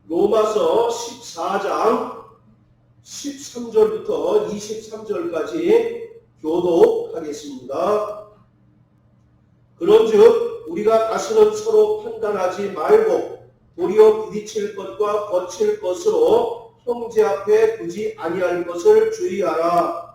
로마서 14장 13절부터 23절까지 교독하겠습니다. 그런즉 우리가 다시는 서로 판단하지 말고 도리어 부딪힐 것과 거칠 것으로 형제 앞에 두지 아니할 것을 주의하라.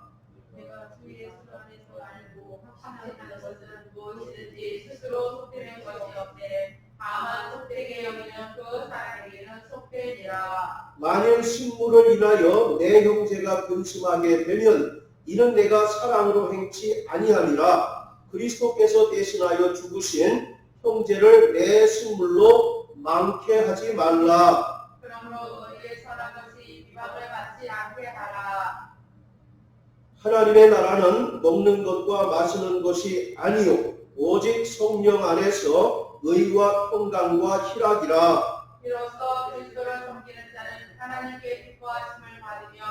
내가 주 예수 안에서 알고 확신하는 것은 무엇이든지 스스로 속되는 것이 없되 다만 속되게 여기는 그 사람에게는 속되니라. 만일 식물을 인하여 내 형제가 근심하게 되면 이는 내가 사랑으로 행치 아니하리라. 그리스도께서 대신하여 죽으신 형제를 내 식물로 많게 하지 말라. 그러므로 너희의 선한 것이 비방을 받지 않게 하라. 하나님의 나라는 먹는 것과 마시는 것이 아니요 오직 성령 안에서 의와 평강과 희락이라. 이로써 그리스도를 섬기는 자는 하나님께 기뻐하심을 받으며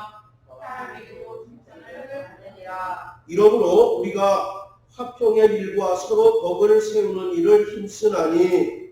사람에게도 칭찬을 받으리라. 이러므로 우리가 화평의 일과 서로 덕을 세우는 일을 힘쓰나니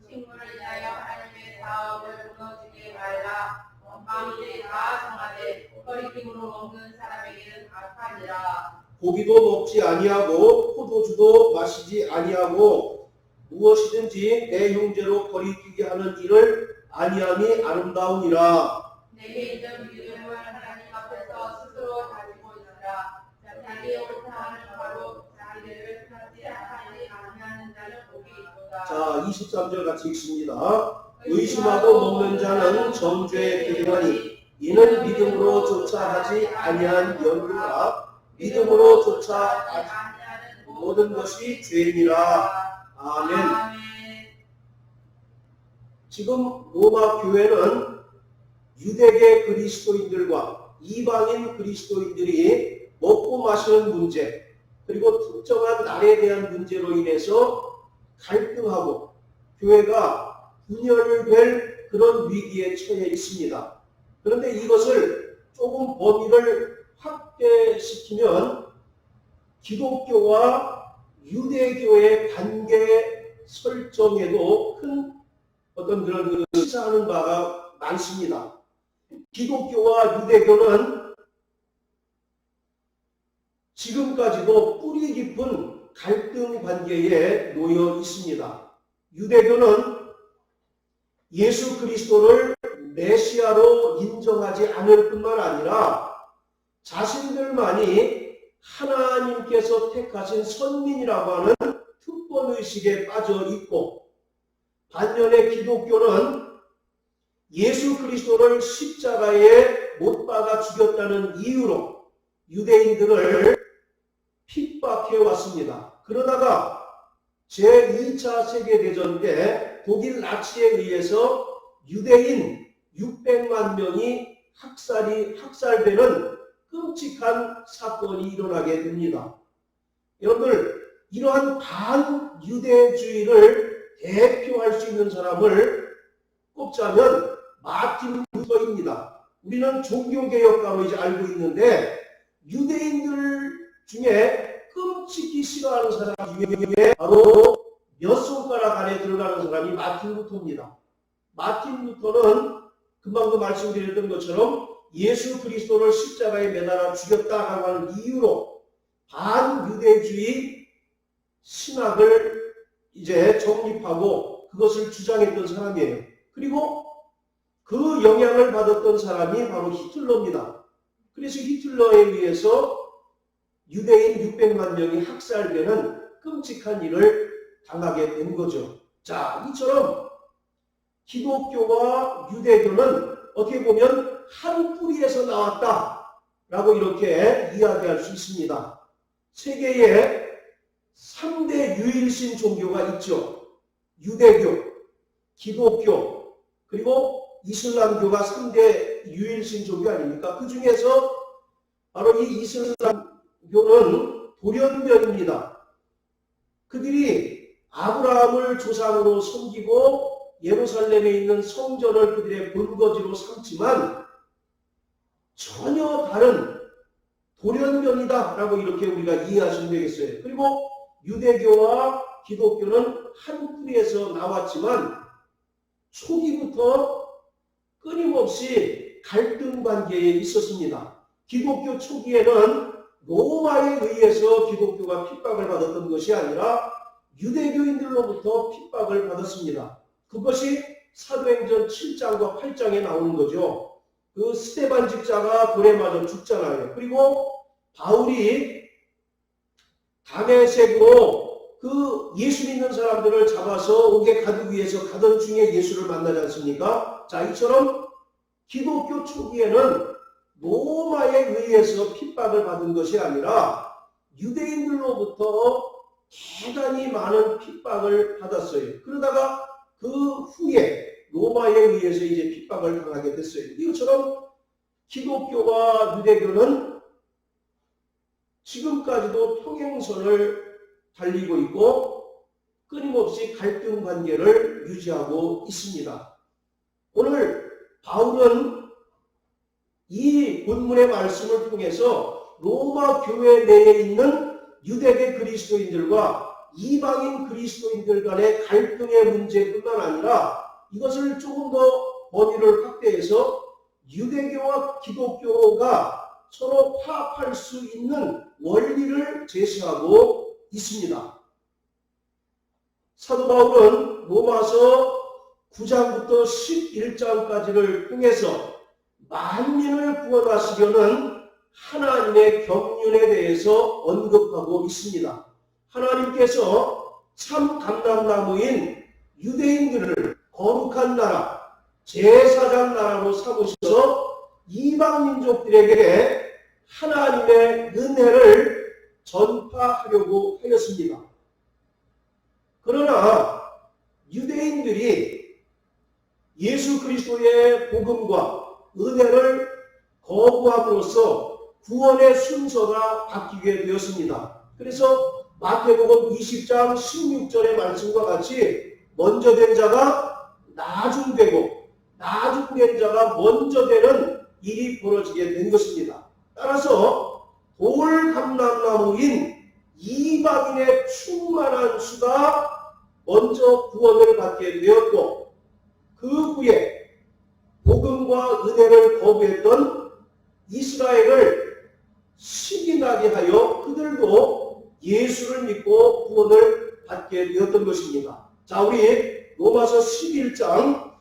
식물을 인하여 하나님의 사업을 무너지게 말라. 만물이 다 정하되 거리낌으로 먹는 사람에게는 악하니라. 고기도 먹지 아니하고 포도주도 마시지 아니하고 무엇이든지 내 형제로 거리끼게 하는 일을 아니함이 아름다우니라. 내게 있는 믿음을 하나님 앞에서 스스로 가지고 있으라. 자기 옳다하는 바로 자기를 하지 아니하는 자는 복이 있도다. 자, 23절 같이 읽습니다. 의심하고 먹는 자는 정죄에 들으니 이는 믿음으로조차 하지 아니한 연구라. 믿음으로조차 아니하는 모든 것이 죄이니라. 아멘. 지금 로마 교회는 유대계 그리스도인들과 이방인 그리스도인들이 먹고 마시는 문제, 그리고 특정한 날에 대한 문제로 인해서 갈등하고 교회가 분열될 그런 위기에 처해 있습니다. 그런데 이것을 조금 범위를 확대시키면 기독교와 유대교의 관계 설정에도 큰 어떤 그런 시사하는 바가 많습니다. 기독교와 유대교는 지금까지도 뿌리 깊은 갈등 관계에 놓여 있습니다. 유대교는 예수 그리스도를 메시아로 인정하지 않을 뿐만 아니라 자신들만이 하나님께서 택하신 선민이라고 하는 특권의식에 빠져 있고, 반면에 기독교는 예수 그리스도를 십자가에 못 박아 죽였다는 이유로 유대인들을 핍박해 왔습니다. 그러다가 제2차 세계대전 때 독일 나치에 의해서 유대인 600만 명이 학살되는 끔찍한 사건이 일어나게 됩니다. 여러분들, 이러한 반유대주의를 대표할 수 있는 사람을 꼽자면 마틴 루터입니다. 우리는 종교개혁가로 이제 알고 있는데 유대인들 중에 끔찍히 싫어하는 사람 중에 바로 몇 손가락 안에 들어가는 사람이 마틴 루터입니다. 마틴 루터는 금방도 말씀드렸던 것처럼 예수 그리스도를 십자가에 매달아 죽였다라고 하는 이유로 반유대주의 신학을 이제 정립하고 그것을 주장했던 사람이에요. 그리고 그 영향을 받았던 사람이 바로 히틀러입니다. 그래서 히틀러에 의해서 유대인 600만 명이 학살되는 끔찍한 일을 당하게 된 거죠. 자, 이처럼 기독교와 유대교는 어떻게 보면 한 뿌리에서 나왔다라고 이렇게 이야기할 수 있습니다. 세계에 3대 유일신 종교가 있죠. 유대교, 기독교, 그리고 이슬람교가 3대 유일신 종교 아닙니까? 그 중에서 바로 이 이슬람교는 돌연변입니다. 그들이 아브라함을 조상으로 섬기고 예루살렘에 있는 성전을 그들의 본거지로 삼지만 전혀 다른 돌연변이다라고 이렇게 우리가 이해하시면 되겠어요. 그리고 유대교와 기독교는 한 뿌리에서 나왔지만 초기부터 끊임없이 갈등 관계에 있었습니다. 기독교 초기에는 로마에 의해서 기독교가 핍박을 받았던 것이 아니라 유대교인들로부터 핍박을 받았습니다. 그것이 사도행전 7장과 8장에 나오는 거죠. 그 스데반 집사가 돌에 맞아 죽잖아요. 그리고 바울이 다메섹으로 그 예수 믿는 사람들을 잡아서 옥에 가두기 위해서 가던 중에 예수를 만나지 않습니까? 자, 이처럼 기독교 초기에는 로마에 의해서 핍박을 받은 것이 아니라 유대인들로부터 대단히 많은 핍박을 받았어요. 그러다가 그 후에 로마에 의해서 이제 핍박을 당하게 됐어요. 이것처럼 기독교와 유대교는 지금까지도 평행선을 달리고 있고 끊임없이 갈등 관계를 유지하고 있습니다. 오늘 바울은 이 본문의 말씀을 통해서 로마 교회 내에 있는 유대계 그리스도인들과 이방인 그리스도인들 간의 갈등의 문제뿐만 아니라 이것을 조금 더 범위를 확대해서 유대교와 기독교가 서로 화합할 수 있는 원리를 제시하고 있습니다. 사도 바울은 로마서 9장부터 11장까지를 통해서 만민을 구원하시려는 하나님의 경륜에 대해서 언급하고 있습니다. 하나님께서 참 감람나무인 유대인들을 거룩한 나라, 제사장 나라로 삼으셔서 이방 민족들에게 하나님의 은혜를 전파하려고 하였습니다. 그러나 유대인들이 예수 그리스도의 복음과 은혜를 거부함으로써 구원의 순서가 바뀌게 되었습니다. 그래서 마태복음 20장 16절의 말씀과 같이 먼저 된 자가 나중되고 나중된 자가 먼저 되는 일이 벌어지게 된 것입니다. 따라서 돌감람나무인 이방인의 충만한 수가 먼저 구원을 받게 되었고 그 후에 복음과 은혜를 거부했던 이스라엘을 신이 나게 하여 그들도 예수를 믿고 구원을 받게 되었던 것입니다. 자, 우리 로마서 11장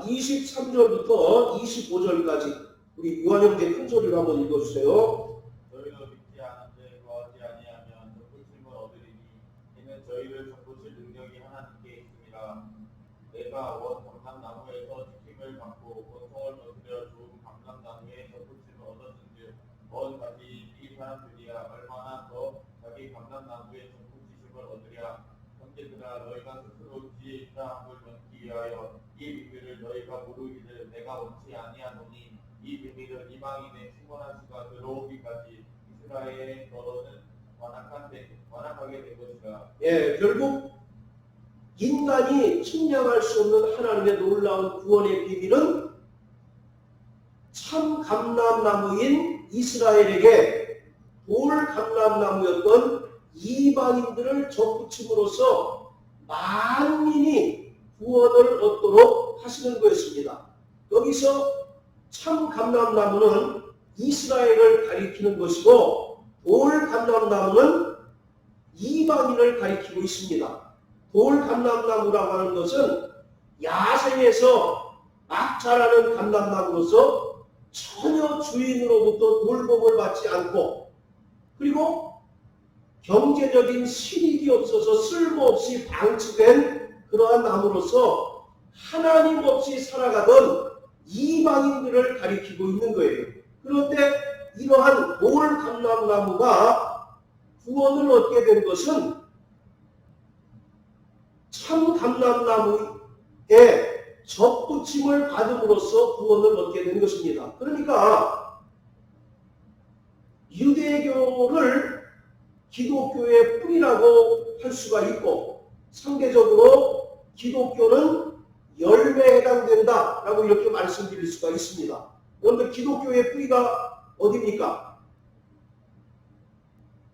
23절부터 25절까지 우리 요한형제 큰 소리로 한번 읽어주세요. 저희가 믿지 않은데 구하지 아니하면 접붙임을 얻으리니 이는 저희를 접붙일 능력이 하나님께 있습니다. 내가 원 감람나무에서 지킴을 받고 고통을 거스려 좋은 감람나무에 접붙임을 얻었은즉 먼 가지 이 사람들이야 얼마나 더 자기 감람나무에 접붙이심을 얻으랴. 형제들아 너희가 스스로 지혜 있다 함을 얻기 위하여 이 비밀을 너희가 모르기를 내가 원치 아니하노니 이 비밀은 이방인의 충만한 수가 들어오기까지 이스라엘의 너로는 완악하게 된 것이다. 예, 결국 인간이 측량할 수 없는 하나님의 놀라운 구원의 비밀은 참 감람나무인 이스라엘에게 돌 감람나무였던 이방인들을 접붙임으로써 만민이 구원을 얻도록 하시는 것입니다. 여기서 참 감람나무는 이스라엘을 가리키는 것이고 돌 감람나무는 이방인을 가리키고 있습니다. 돌 감람나무라고 하는 것은 야생에서 막 자라는 감람나무로서 전혀 주인으로부터 돌봄을 받지 않고 그리고 경제적인 실익이 없어서 쓸모없이 방치된 그러한 나무로서 하나님 없이 살아가던 이방인들을 가리키고 있는 거예요. 그런데 이러한 돌 감람나무가 구원을 얻게 된 것은 참 감람나무에 접붙임을 받음으로써 구원을 얻게 된 것입니다. 그러니까 유대교를 기독교의 뿌리라고 할 수가 있고 상대적으로 기독교는 열매에 해당된다라고 이렇게 말씀드릴 수가 있습니다. 그런데 기독교의 뿌리가 어디입니까?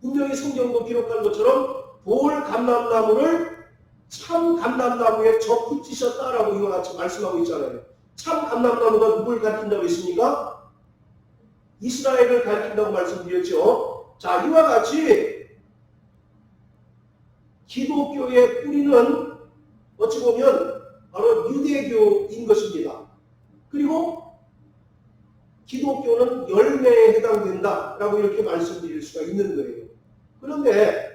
분명히 성경도 기록한 것처럼 돌 감람나무를 참 감람나무에 접붙이셨다라고 이와 같이 말씀하고 있잖아요. 참 감람나무가 누굴 가리킨다고 했습니까? 이스라엘을 가리킨다고 말씀드렸죠. 자, 이와 같이 기독교의 뿌리는 어찌 보면 바로 유대교인 것입니다. 그리고 기독교는 열매에 해당된다라고 이렇게 말씀드릴 수가 있는 거예요. 그런데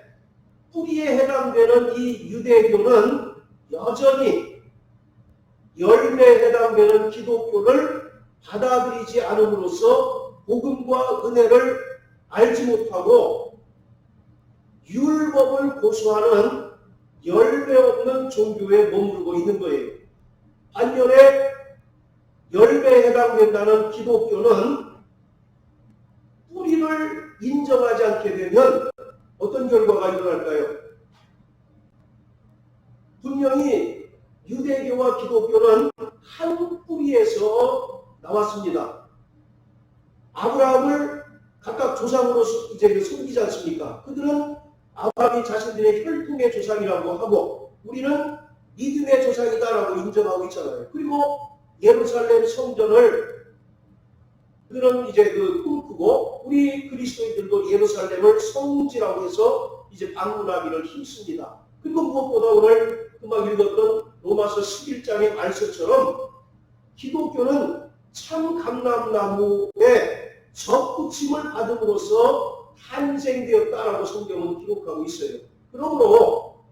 뿌리에 해당되는 이 유대교는 여전히 열매에 해당되는 기독교를 받아들이지 않음으로써 복음과 은혜를 알지 못하고 율법을 고수하는 열매 없는 종교에 머무르고 있는 거예요. 반면에 열매에 해당된다는 기독교는 뿌리를 인정하지 않게 되면 어떤 결과가 일어날까요? 분명히 유대교와 기독교는 한 뿌리에서 나왔습니다. 아브라함을 각각 조상으로 이제 섬기지 않습니까? 그들은 아브라함이 자신들의 혈통의 조상이라고 하고 우리는 믿음의 조상이다라고 인정하고 있잖아요. 그리고 예루살렘 성전을 그들은 이제 꿈꾸고 우리 그리스도인들도 예루살렘을 성지라고 해서 이제 방문하기를 힘씁니다. 그리고 무엇보다 오늘 금방 읽었던 로마서 11장의 말씀처럼 기독교는 참 감람나무에 접붙임을 받음으로써 탄생되었다라고 성경은 기록하고 있어요. 그러므로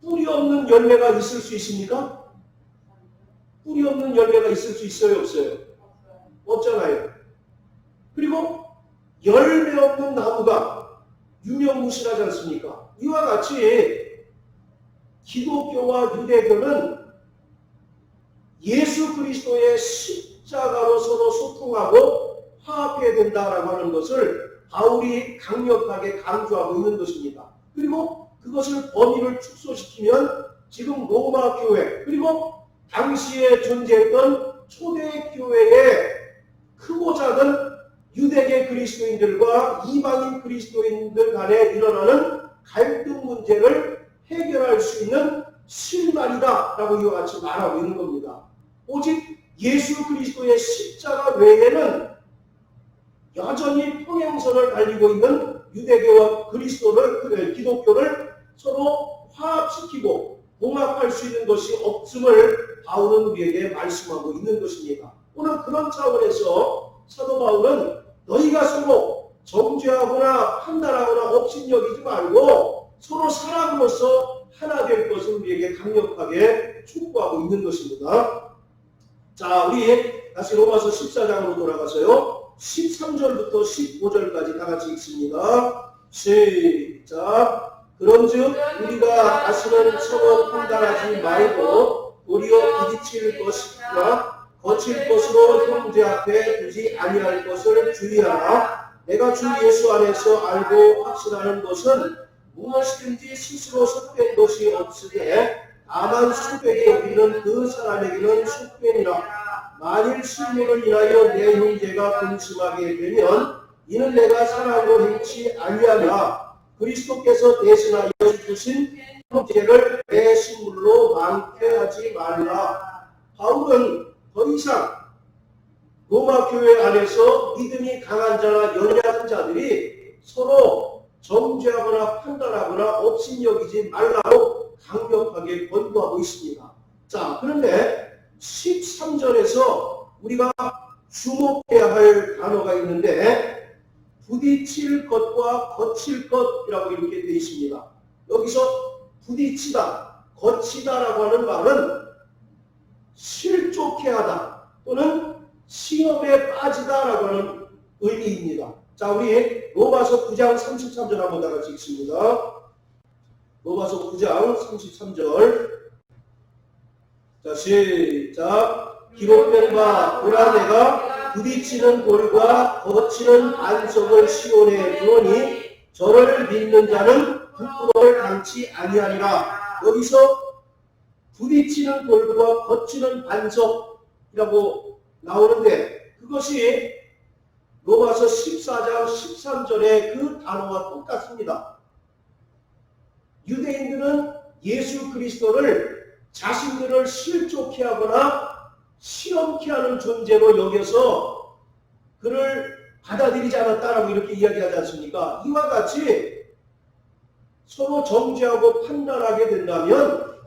뿌리 없는 열매가 있을 수 있습니까? 뿌리 없는 열매가 있을 수 있어요, 없어요? 없잖아요. 그리고 열매 없는 나무가 유명무실하지 않습니까? 이와 같이 기독교와 유대교는 예수 그리스도의 십자가로 서로 소통하고 화합해야 된다라고 하는 것을 바울이 강력하게 강조하고 있는 것입니다. 그리고 그것을 범위를 축소시키면 지금 로마 교회 그리고 당시에 존재했던 초대 교회의 크고 작은 유대계 그리스도인들과 이방인 그리스도인들 간에 일어나는 갈등 문제를 해결할 수 있는 실마리다라고 이와 같이 말하고 있는 겁니다. 오직 예수 그리스도의 십자가 외에는 여전히 평행선을 달리고 있는 유대교와 기독교를 서로 화합시키고 봉합할 수 있는 것이 없음을 바울은 우리에게 말씀하고 있는 것입니다. 오늘 그런 차원에서 사도 바울은 너희가 서로 정죄하거나 판단하거나 업신여기지 말고 서로 사람으로서 하나 될 것을 우리에게 강력하게 촉구하고 있는 것입니다. 자, 우리 다시 로마서 14장으로 돌아가서요. 13절부터 15절까지 다 같이 읽습니다. 시작. 그런즉 우리가 다시는 서로 판단하지 말고 도리어 부딪힐 것이나 거칠 것으로 형제 앞에 두지 아니할 것을 주의하라. 내가 주 예수 안에서 알고 확신하는 것은 무엇이든지 스스로 속된 것이 없으되 다만 속되게 여기는 그 사람에게는 속되니라. 만일 실물을 인하여 내 형제가 근심하게 되면 이는 내가 사랑으로 행치 아니하며 그리스도께서 대신하여 주신 형제를 내 신물로 망태하지 말라. 바울은 더 이상 로마 교회 안에서 믿음이 강한 자나 연약한 자들이 서로 정죄하거나 판단하거나 업신여기지 말라고 강력하게 권고하고 있습니다. 자, 그런데 13절에서 우리가 주목해야 할 단어가 있는데 부딪힐 것과 거칠 것이라고 이렇게 되어 있습니다. 여기서 부딪히다, 거치다라고 하는 말은 실족해 하다 또는 시험에 빠지다라고 하는 의미입니다. 자, 우리 로마서 9장 33절 한번 다 같이 읽습니다. 로마서 9장 33절. 자, 시작. 기록된 바 보라 내가 부딪히는 돌과 거치는 반석을 시온에 두오니 저를 믿는 자는 부끄러움을 당치 아니하리라. 여기서 부딪히는 돌과 거치는 반석이라고 나오는데 그것이 로마서 14장 13절의 그 단어와 똑같습니다. 유대인들은 예수 그리스도를 자신들을 실족해 하거나 시험케 하는 존재로 여겨서 그를 받아들이지 않았다라고 이렇게 이야기하지 않습니까? 이와 같이 서로 정죄하고 판단하게 된다면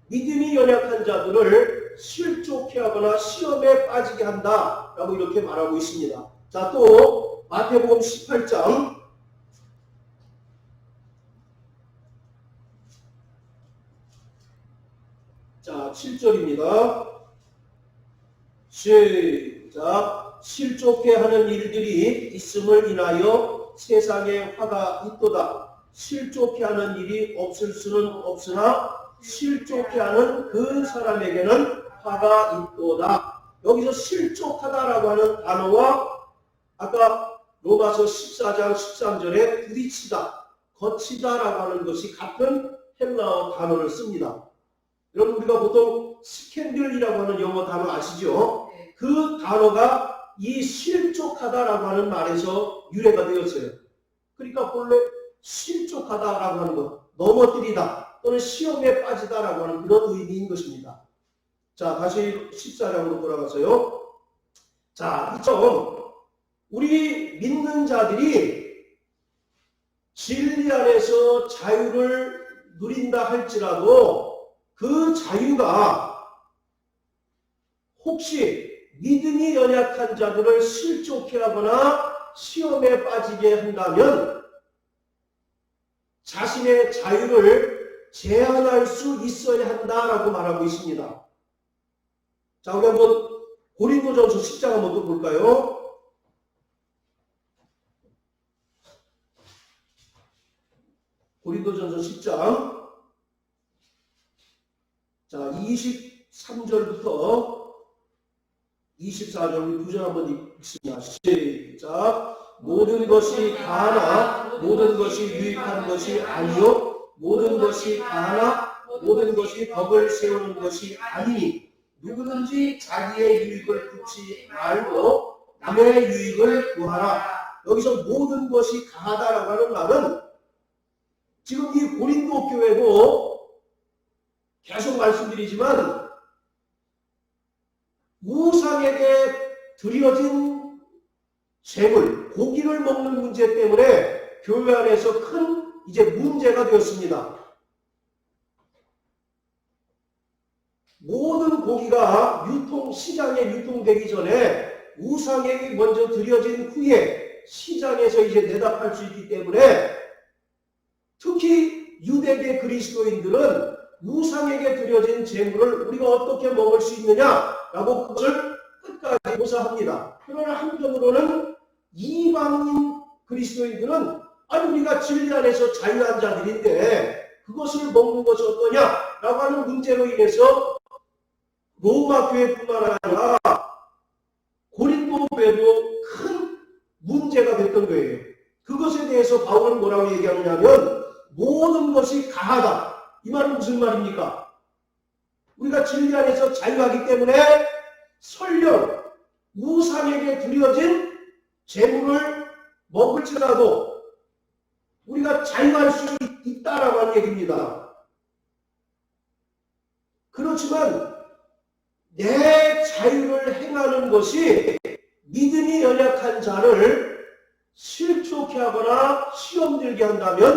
믿음이 연약한 자들을 실족해 하거나 시험에 빠지게 한다라고 이렇게 말하고 있습니다. 자, 또 마태복음 18장 자, 7절입니다. 시작. 실족해 하는 일들이 있음을 인하여 세상에 화가 있도다. 실족해 하는 일이 없을 수는 없으나 실족해 하는 그 사람에게는 화가 있도다. 여기서 실족하다라고 하는 단어와 아까 로마서 14장 13절에 부딪히다, 거치다라고 하는 것이 같은 헬라어 단어를 씁니다. 여러분 우리가 보통 스캔들이라고 하는 영어 단어 아시죠? 그 단어가 이 실족하다라고 하는 말에서 유래가 되었어요. 그러니까 본래 실족하다라고 하는 것, 넘어뜨리다 또는 시험에 빠지다라고 하는 그런 의미인 것입니다. 자, 다시 14장으로 돌아가서요. 자, 이처럼 우리 믿는 자들이 진리 안에서 자유를 누린다 할지라도 그 자유가 혹시 믿음이 연약한 자들을 실족해 하거나 시험에 빠지게 한다면 자신의 자유를 제한할 수 있어야 한다라고 말하고 있습니다. 자, 우리 한번 고린도전서 10장 한번 또 볼까요? 고린도전서 10장 자, 23절부터 24절 우리 9절 한번 읽습니다. 시작. 모든 것이 다하나 모든 것이 유익한 것이 아니요 모든 것이 다하나 모든 것이 법을 세우는 것이 아니니 누구든지 자기의 유익을 굽지 말고 남의 유익을 구하라. 여기서 모든 것이 가하다라고 하는 말은 지금 이 고린도 교회도 계속 말씀드리지만 우상에게 드려진 재물, 고기를 먹는 문제 때문에 교회 안에서 큰 이제 문제가 되었습니다. 모든 고기가 시장에 유통되기 전에 우상에게 먼저 드려진 후에 시장에서 이제 내다 팔 수 있기 때문에 특히 유대계 그리스도인들은 우상에게 드려진 재물을 우리가 어떻게 먹을 수 있느냐라고 그것을 끝까지 조사합니다. 그러나 한편으로는 이방인 그리스도인들은 아니 우리가 진리 안에서 자유한 자들인데 그것을 먹는 것이 어떠냐라고 하는 문제로 인해서 로마 교회뿐만 아니라 고린도 교회도 큰 문제가 됐던 거예요. 그것에 대해서 바울은 뭐라고 얘기하느냐면 모든 것이 가하다. 이 말은 무슨 말입니까? 우리가 진리 안에서 자유하기 때문에 설령 우상에게 드려진 재물을 먹을지라도 우리가 자유할 수 있다라고 하는 얘기입니다. 그렇지만 내 자유를 행하는 것이 믿음이 연약한 자를 실족해 하거나 시험 들게 한다면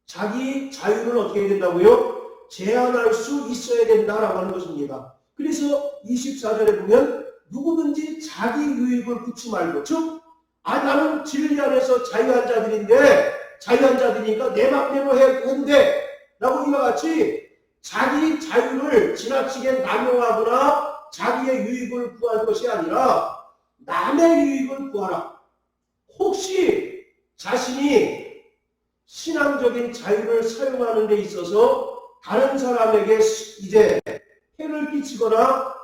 자기 자유를 어떻게 해야 된다고요? 제한할 수 있어야 된다라고 하는 것입니다. 그래서 24절에 보면 누구든지 자기 유익을 굽지 말고 즉 나는 진리 안에서 자유한 자들인데 자유한 자들이니까 내 맘대로 해도 돼 라고 이와 같이 자기 자유를 지나치게 남용하거나 자기의 유익을 구할 것이 아니라 남의 유익을 구하라. 혹시 자신이 신앙적인 자유를 사용하는 데 있어서 다른 사람에게 이제 해를 끼치거나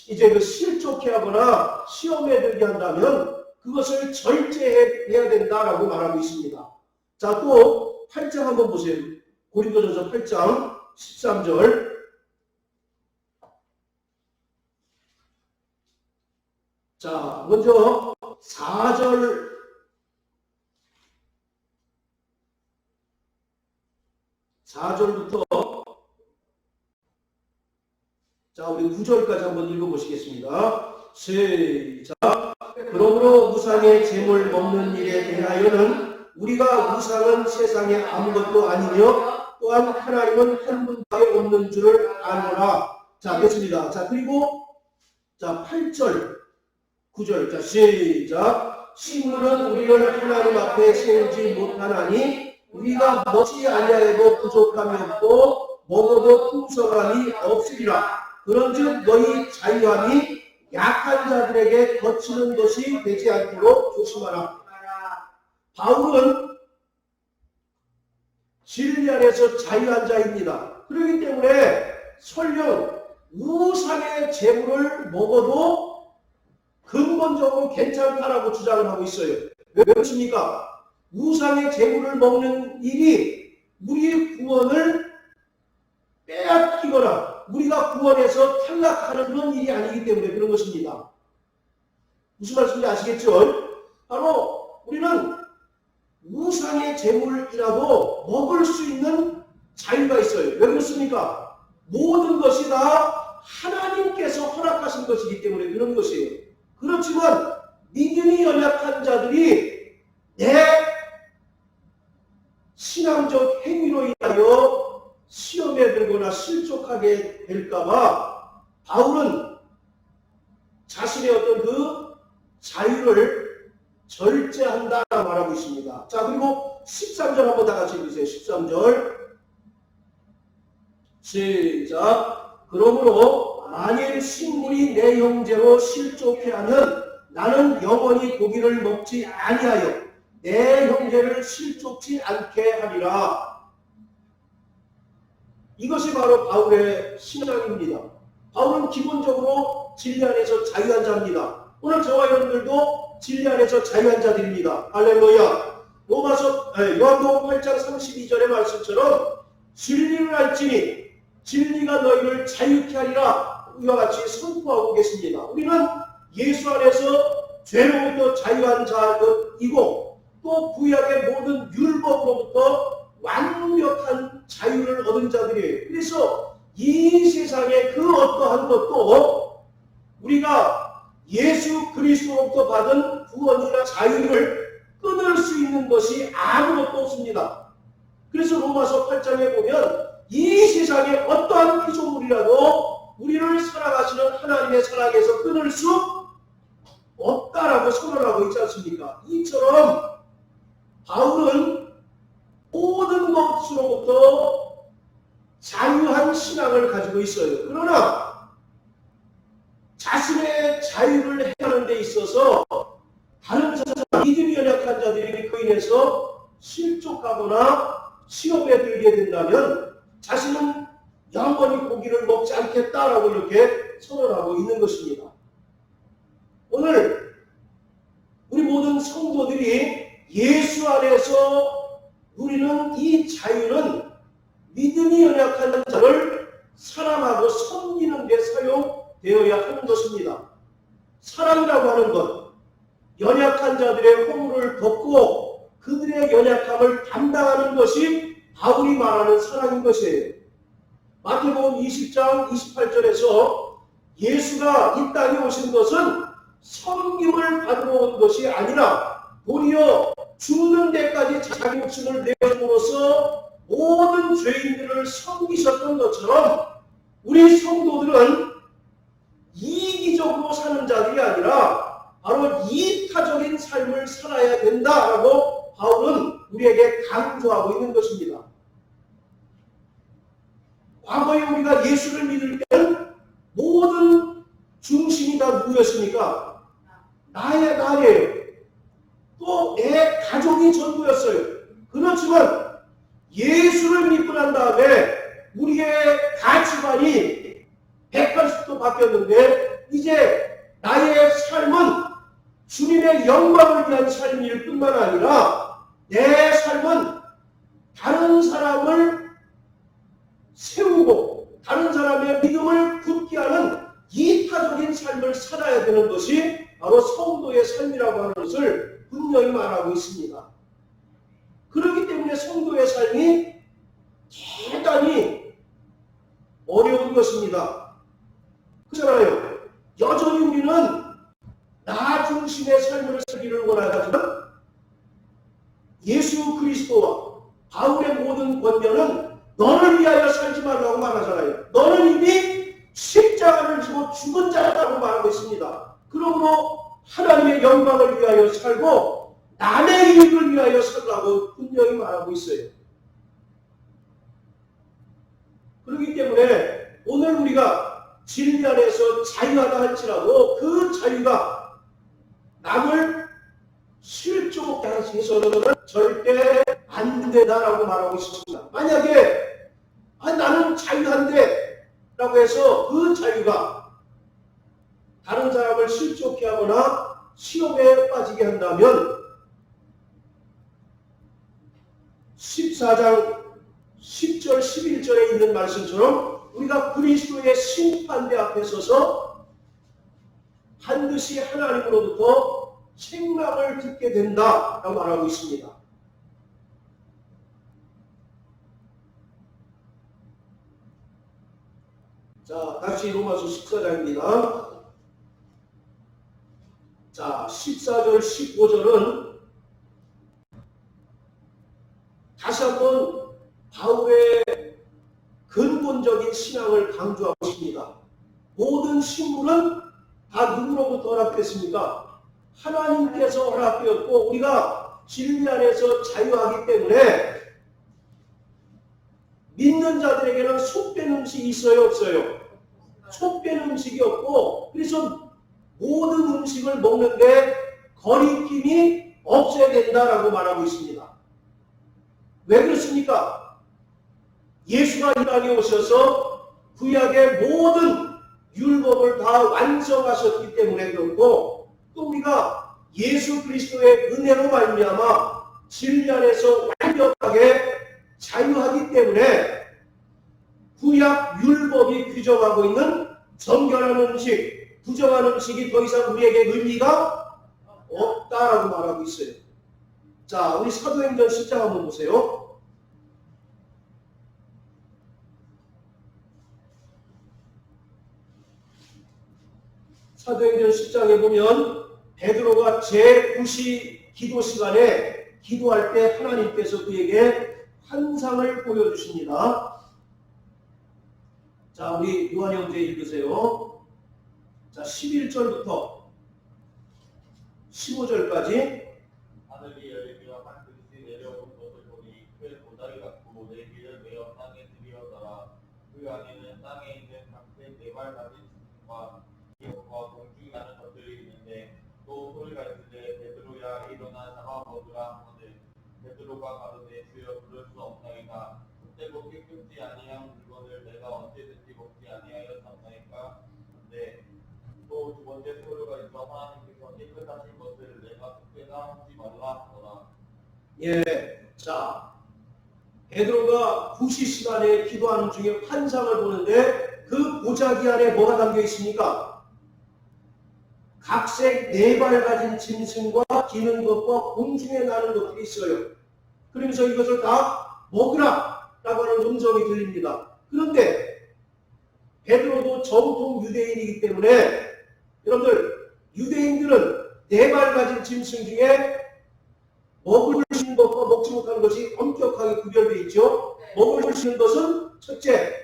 이제 실족해 하거나 시험에 들게 한다면 그것을 절제해야 된다라고 말하고 있습니다. 자, 또 8장 한번 보세요. 고린도전서 8장 13절. 자, 먼저 4절 4절부터 자, 우리 9절까지 한번 읽어보시겠습니다. 시작. 그러므로 우상의 제물 먹는 일에 대하여는 우리가 우상은 세상에 아무것도 아니며 또한 하나님은 한 분밖에 없는 줄을 아노라. 자, 됐습니다. 자, 그리고 자, 8절, 9절. 자, 시작. 식물은 우리를 하나님 앞에 세우지 못하나니 우리가 먹지 아니하여도 부족함이 없고 먹어도 풍성함이 없으리라. 그런즉 너희 자유함이 약한 자들에게 거치는 것이 되지 않도록 조심하라. 바울은 진리 안에서 자유한 자입니다. 그렇기 때문에 설령 우상의 제물을 먹어도 근본적으로 괜찮다라고 주장을 하고 있어요. 왜 그렇습니까? 우상의 제물을 먹는 일이 우리의 구원을 빼앗기거나 우리가 구원에서 탈락하는 그런 일이 아니기 때문에 그런 것입니다. 무슨 말씀인지 아시겠죠? 바로 우리는 우상의 제물이라도 먹을 수 있는 자유가 있어요. 왜 그렇습니까? 모든 것이 다 하나님께서 허락하신 것이기 때문에 그런 것이에요. 그렇지만 믿음이 연약한 자들이 내 신앙적 행위로 인하여 시험에 들거나 실족하게 될까봐 바울은 자신의 어떤 그 자유를 절제한다라고 말하고 있습니다. 자, 그리고 13절 한번 다 같이 읽으세요. 13절 시작. 그러므로 만일 식물이 내 형제로 실족해 하면 나는 영원히 고기를 먹지 아니하여 내 형제를 실족치 않게 하리라. 이것이 바로 바울의 신앙입니다. 바울은 기본적으로 진리 안에서 자유한 자입니다. 오늘 저와 여러분들도 진리 안에서 자유한 자들입니다. 할렐루야. 요한복음 8장 32절의 말씀처럼 진리를 알지니 진리가 너희를 자유케 하리라. 이와 같이 선포하고 계십니다. 우리는 예수 안에서 죄로부터 자유한 자이고 또 구약의 모든 율법으로부터 완벽한 자유를 얻은 자들이에요. 그래서 이 세상의 그 어떠한 것도 우리가 예수 그리스도로부터 받은 구원이나 자유를 끊을 수 있는 것이 아무것도 없습니다. 그래서 로마서 8장에 보면 이 세상의 어떠한 피조물이라도 우리를 살아가시는 하나님의 사랑에서 끊을 수 없다라고 선언하고 있지 않습니까? 이처럼 바울은 모든 것으로부터 자유한 신앙을 가지고 있어요. 그러나 자신의 자유를 행하는 데 있어서 다른 사람, 믿음이 연약한 자들이 그 인해서 실족하거나 시험에 들게 된다면 자신은 영원히 고기를 먹지 않겠다라고 이렇게 선언하고 있는 것입니다. 오늘 우리 모든 성도들이 예수 안에서 누리는 이 자유는 믿음이 연약한 자를 사랑하고 섬기는 데 사용되어야 하는 것입니다. 사랑이라고 하는 것, 연약한 자들의 허물을 덮고 그들의 연약함을 담당하는 것이 바울이 말하는 사랑인 것이에요. 마태복음 20장 28절에서 예수가 이 땅에 오신 것은 섬김을 받으러 온 것이 아니라 도리어 죽는 데까지 자기 목숨을 내어줌으로써 모든 죄인들을 섬기셨던 것처럼 우리 성도들은 이기적으로 사는 자들이 아니라 바로 이타적인 삶을 살아야 된다라고 바울은 우리에게 강조하고 있는 것입니다. 과거에 우리가 예수를 믿을 때는 모든 중심이 다 누구였습니까? 나예요. 또 내 가족이 전부였어요. 그렇지만 예수를 믿고 난 다음에 우리의 가치관이 180도 바뀌었는데 이제 나의 삶은 주님의 영광을 위한 삶일 뿐만 아니라 내 삶은 다른 사람을 세우고 다른 사람의 믿음을 굳게 하는 이타적인 삶을 살아야 되는 것이 바로 성도의 삶이라고 하는 것을 분명히 말하고 있습니다. 그렇기 때문에 성도의 삶이 대단히 어려운 것입니다. 그렇잖아요. 여전히 우리는 나 중심의 삶을 살기를 원하지만 예수 그리스도와 바울의 모든 권면은 너를 위하여 살지 말라고 말하잖아요. 너는 이미 십자가를 지고 죽은 자라고 말하고 있습니다. 그러므로 하나님의 영광을 위하여 살고 남의 이익을 위하여 살라고 분명히 말하고 있어요. 그렇기 때문에 오늘 우리가 진리 안에서 자유하다 할지라도 그 자유가 남을 실족하게 해서는 절대 안 된다라고 말하고 있습니다. 만약에 나는 자유한데 라고 해서 그 자유가 다른 사람을 실족해 하거나 시험에 빠지게 한다면 14장 10절 11절에 있는 말씀처럼 우리가 그리스도의 심판대 앞에 서서 반드시 하나님으로부터 책망을 듣게 된다라고 말하고 있습니다. 자, 다시 로마서 14장입니다. 자, 14절 15절은 다시 한번 바울의 근본적인 신앙을 강조하고 있습니다. 모든 신물은 다 누구로부터 허락됐습니까? 하나님께서 허락되었고 우리가 진리 안에서 자유하기 때문에 믿는 자들에게는 속된 음식이 있어요, 없어요? 속된 음식이 없고 그래서 모든 음식을 먹는데 거리낌이 없어야 된다라고 말하고 있습니다. 왜 그렇습니까? 예수가 이 땅에 오셔서 구약의 모든 율법을 다 완성하셨기 때문에 그렇고 또 우리가 예수 그리스도의 은혜로 말미암아 진리 안에서 완벽하게 자유하기 때문에 구약 율법이 규정하고 있는 정결한 음식, 부정한 음식이 더 이상 우리에게 의미가 없다라고 말하고 있어요. 자, 우리 사도행전 10장 한번 보세요. 사도행전 10장에 보면 베드로가 제9시 기도 시간에 기도할 때 하나님께서 그에게 환상을 보여주십니다. 자, 우리 요한 형제 읽으세요. 자, 11절부터 15절까지. 하늘이 열리며 한 그릇이 내려온 것을 보니 큰 보자기 같고 네 길을 메어 땅에 들이었더라. 그 안에는 땅에 있는 각색 네발 가진 짐승과 기업과 공중이 나는 것들이 있는데 또 소리가 있으되 베드로야 일어나 잡아 먹으라 하거늘 베드로가 가로되 주여 그럴 수 없나이다. 헛되고 깨끗지 아니한 물건을 내가 언제든지 먹지 아니하여 잡나이까. 근데 또 두 번째 소리가 있어 하나님께서 깨끗하신 것을 내가 속되나 하지 말라 하더라. 예, 자, 베드로가 9시 시간에 기도하는 중에 환상을 보는데 그 보자기 안에 뭐가 담겨 있습니까? 각색 네발 가진 짐승과 기는 것과 공중에 나는 것들이 있어요. 그러면서 이것을 다 먹으라 라고 하는 음성이 들립니다. 그런데 베드로도 정통 유대인이기 때문에 여러분들 유대인들은 네발 가진 짐승 중에 먹을 수 있는 것과 먹지 못하는 것이 엄격하게 구별되어 있죠. 먹을 수 있는 것은 첫째,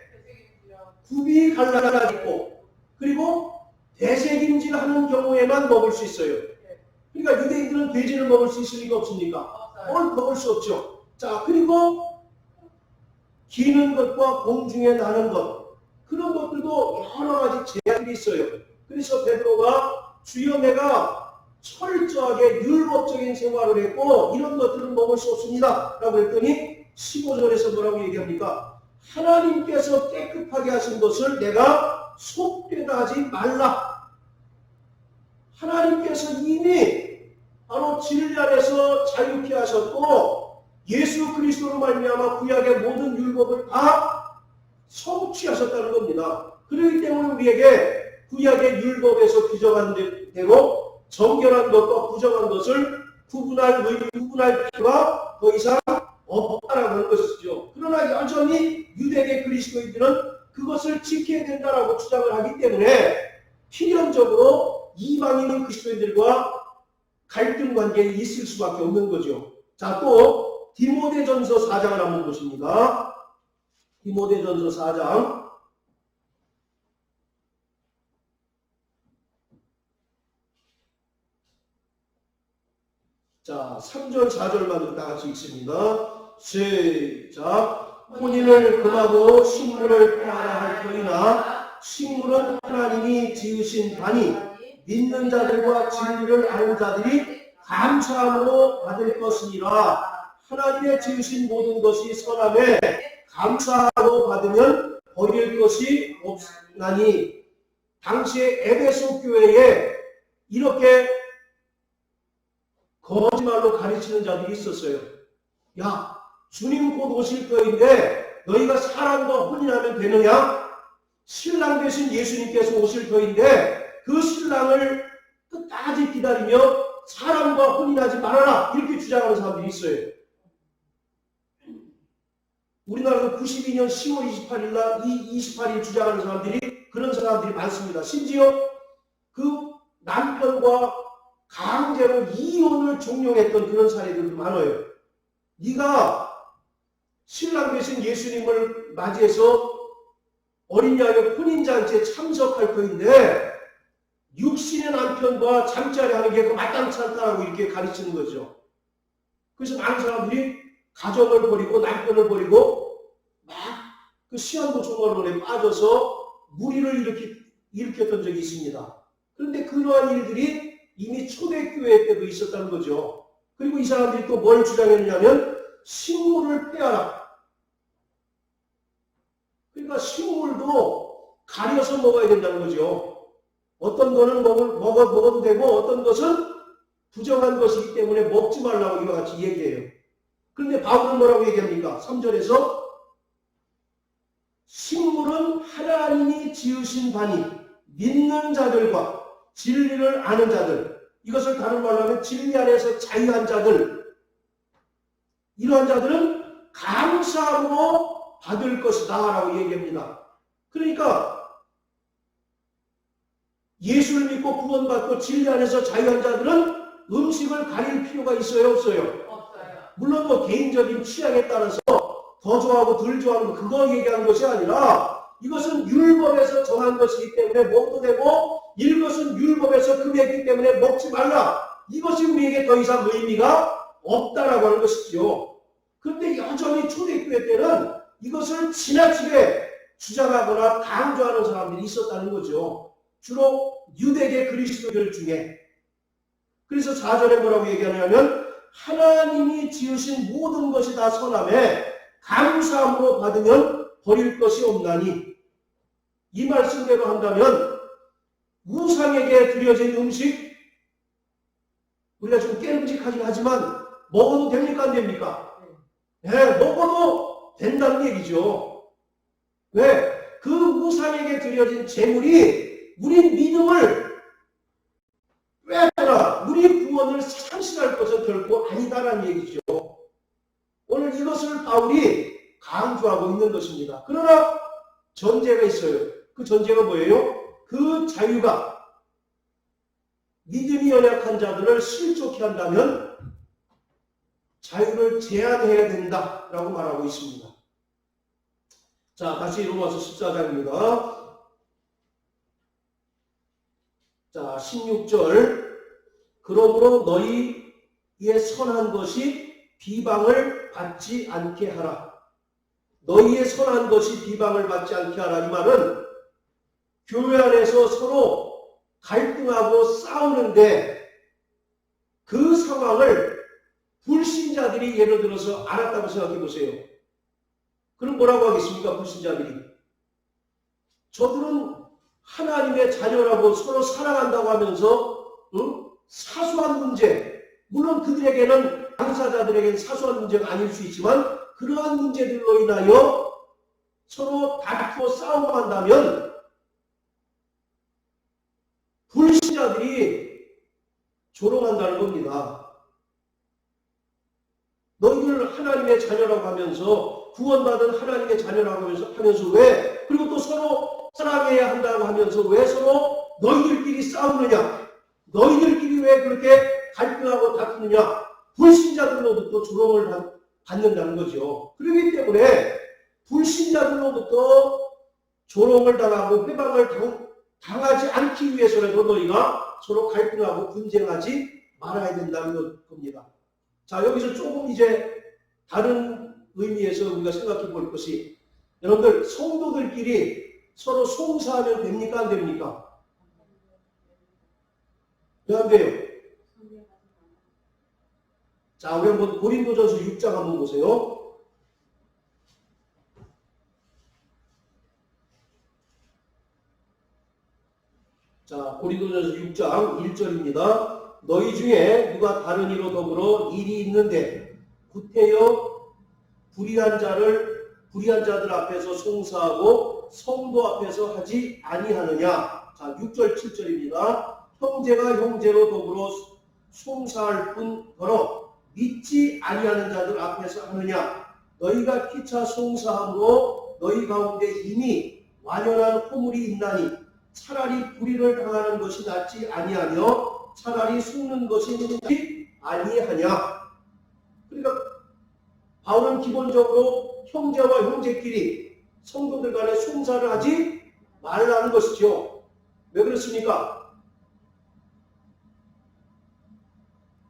굽이 갈라져 있고 그리고 대색임질하는 경우에만 먹을 수 있어요. 그러니까 유대인들은 돼지를 먹을 수 있을 리가 없습니까? 먹을 수 없죠. 자, 그리고 기는 것과 공중에 나는 것, 그런 것들도 여러 가지 제약이 있어요. 그래서 베드로가 주여 내가 철저하게 율법적인 생활을 했고 이런 것들은 먹을 수 없습니다 라고 했더니 15절에서 뭐라고 얘기합니까? 하나님께서 깨끗하게 하신 것을 내가 속되다 하지 말라. 하나님께서 이미 바로 진리 안에서 자유케 하셨고 예수 그리스도로 말미암아 구약의 모든 율법을 다 성취하셨다는 겁니다. 그렇기 때문에 우리에게 구약의 율법에서 규정한 대로 정결한 것과 부정한 것을 구분할 필요가 더 이상 없다라고 하는 것이죠. 그러나 여전히 그리스도인들은 그것을 지켜야 된다라고 주장을 하기 때문에 필연적으로 이방인 그리스도인들과 갈등 관계에 있을 수밖에 없는 거죠. 자, 또 디모데전서 4장을 한번 보십니다. 디모데전서 4장. 자, 3절 4절만 다 같이 읽습니다. 시작. 혼인을 금하고 식물을 폐하라 할 터이나 식물은 하나님이 지으신 바니 믿는 자들과 진리를 아는 자들이 감사함으로 받을 것이니라. 하나님의 지으신 모든 것이 선함에 감사함으로 받으면 버릴 것이 없나니. 당시에 에베소 교회에 이렇게 거짓말로 가르치는 자들이 있었어요. 야, 주님 곧 오실 터인데 너희가 사람과 혼인하면 되느냐? 신랑 되신 예수님께서 오실 터인데 그 신랑을 끝까지 기다리며 사람과 혼인하지 말아라, 이렇게 주장하는 사람들이 있어요. 우리나라도 92년 10월 28일 날 28일 주장하는 사람들이, 그런 사람들이 많습니다. 심지어 그 남편과 강제로 이혼을 종용했던 그런 사례들도 많아요. 네가 신랑 되신 예수님을 맞이해서 어린 양의 혼인잔치에 참석할 터인데 육신의 남편과 잠자리 하는 게 마땅치 않다라고 이렇게 가르치는 거죠. 그래서 많은 사람들이 가정을 버리고 남편을 버리고 막 그 시한부 종말론에 빠져서 무리를 일으켰던 적이 있습니다. 그런데 그러한 일들이 이미 초대교회 때도 있었다는 거죠. 그리고 이 사람들이 또 뭘 주장했느냐면 식물을 폐하라. 그러니까 식물도 가려서 먹어야 된다는 거죠. 어떤 거는 먹어도 되고 어떤 것은 부정한 것이기 때문에 먹지 말라고 이와 같이 얘기해요. 그런데 바울은 뭐라고 얘기합니까? 3절에서 식물은 하나님이 지으신 바니 믿는 자들과 진리를 아는 자들, 이것을 다른 말로 하면 진리 안에서 자유한 자들, 이러한 자들은 감사함으로 받을 것이다 라고 얘기합니다. 그러니까 예수를 믿고 구원받고 진리 안에서 자유한 자들은 음식을 가릴 필요가 있어요, 없어요? 없어요. 물론 뭐 개인적인 취향에 따라서 더 좋아하고 덜 좋아하는 그거 얘기하는 것이 아니라 이것은 율법에서 정한 것이기 때문에 먹어도 되고 이것은 율법에서 금했기 때문에 먹지 말라. 이것이 우리에게 더 이상 의미가 없다라고 하는 것이죠. 그런데 여전히 초대교회 때는 이것을 지나치게 주장하거나 강조하는 사람들이 있었다는 거죠. 주로 유대계 그리스도인들 중에. 그래서 4절에 뭐라고 얘기하냐면 하나님이 지으신 모든 것이 다 선함에 감사함으로 받으면 버릴 것이 없나니. 이 말씀대로 한다면 우상에게 드려진 음식, 우리가 좀 깨름직하긴 하지만 먹어도 됩니까 안 됩니까? 네, 먹어도 된다는 얘기죠. 왜? 그 우상에게 드려진 재물이 우리 믿음을 빼거나 우리 구원을 상실할 것은 결코 아니다라는 얘기죠. 오늘 이것을 바울이 강조하고 있는 것입니다. 그러나 전제가 있어요. 그 전제가 뭐예요? 그 자유가 믿음이 연약한 자들을 실족케 한다면 자유를 제한해야 된다라고 말하고 있습니다. 자, 다시 로마서 14장입니다. 자, 16절. 그러므로 너희의 선한 것이 비방을 받지 않게 하라. 너희의 선한 것이 비방을 받지 않게 하라. 이 말은 교회 안에서 서로 갈등하고 싸우는데 그 상황을 불신자들이 예를 들어서 알았다고 생각해 보세요. 그럼 뭐라고 하겠습니까? 불신자들이. 저들은 하나님의 자녀라고 서로 사랑한다고 하면서 사소한 문제, 물론 그들에게는 당사자들에게는 사소한 문제가 아닐 수 있지만 그러한 문제들로 인하여 서로 다투어 싸우고 한다면 불신자들이 조롱한다는 겁니다. 너희들 하나님의 자녀라고 하면서 구원받은 하나님의 자녀라고 하면서 왜, 그리고 또 서로 사랑해야 한다고 하면서 왜 서로 너희들끼리 싸우느냐, 너희들끼리 왜 그렇게 갈등하고 다투느냐, 불신자들로부터 조롱을 받는다는 거죠. 그렇기 때문에 불신자들로부터 조롱을 당하고 회방을 당하지 않기 위해서라도 너희가 서로 갈등하고 분쟁하지 말아야 된다는 겁니다. 자, 여기서 조금 이제 다른 의미에서 우리가 생각해 볼 것이, 여러분들 성도들끼리 서로 송사하면 됩니까? 안 됩니까? 왜 안 돼요? 자, 우리 한번 고린도전서 6장 한번 보세요. 자, 고린도전서 6장 1절입니다. 너희 중에 누가 다른 이로 더불어 일이 있는데 구태여 불의한 자들 앞에서 송사하고 성도 앞에서 하지 아니하느냐. 자, 6절 7절입니다. 형제가 형제로 더불어 송사할 뿐더러 믿지 아니하는 자들 앞에서 하느냐. 너희가 피차 송사함으로 너희 가운데 이미 완연한 허물이 있나니 차라리 불의를 당하는 것이 낫지 아니하며 차라리 속는 것이 낫지 아니하냐. 그러니까 바울은 기본적으로 형제와 형제끼리 성도들 간에 송사를 하지 말라는 것이죠. 왜 그렇습니까?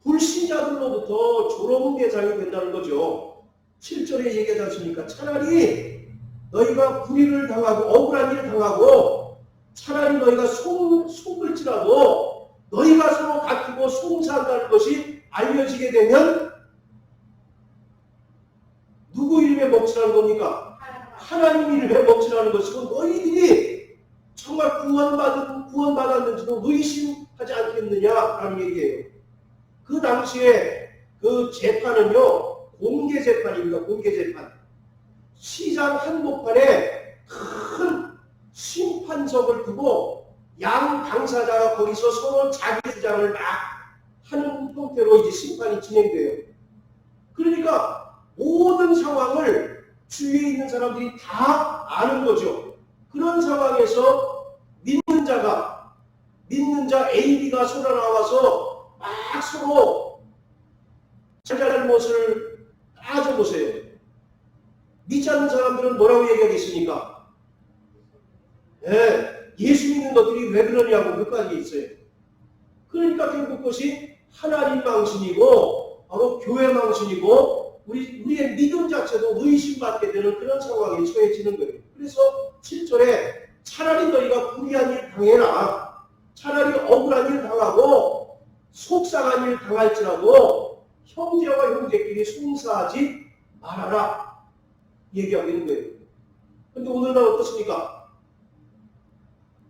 불신자들로부터 조롱 대상이 된다는 거죠. 7절에 얘기하지 않습니까? 차라리 너희가 불의를 당하고 억울한 일을 당하고 차라리 너희가 속을지라도 너희가 서로 다투고 송사한다는 것이 알려지게 되면 누구 이름에 먹칠하는 겁니까? 하나님 이름에 먹칠하는 것이고 너희들이 정말 구원받았는지도 의심하지 않겠느냐라는 얘기예요. 그 당시에 그 재판은요, 공개 재판입니다. 공개 재판. 시장 한복판에 큰 심판석을 두고 양 당사자가 거기서 서로 자기 주장을 막 하는 형태로 이제 심판이 진행돼요. 그러니까 모든 상황을 주위에 있는 사람들이 다 아는 거죠. 그런 상황에서 믿는 자 A, B가 서로 나와서 막 서로 잘못을 따져보세요. 믿지 않는 사람들은 뭐라고 얘기하겠습니까? 예수 믿는 것들이 왜 그러냐고 끝까지 있어요. 그러니까 결국 그것이 하나님 망신이고 바로 교회 망신이고 우리의 믿음 자체도 의심받게 되는 그런 상황에 처해지는 거예요. 그래서 7절에 차라리 너희가 불의한 일 당해라. 차라리 억울한 일 당하고 속상한 일 당할지라도 형제와 형제끼리 송사하지 말아라. 얘기하고 있는 거예요. 그런데 오늘날 어떻습니까?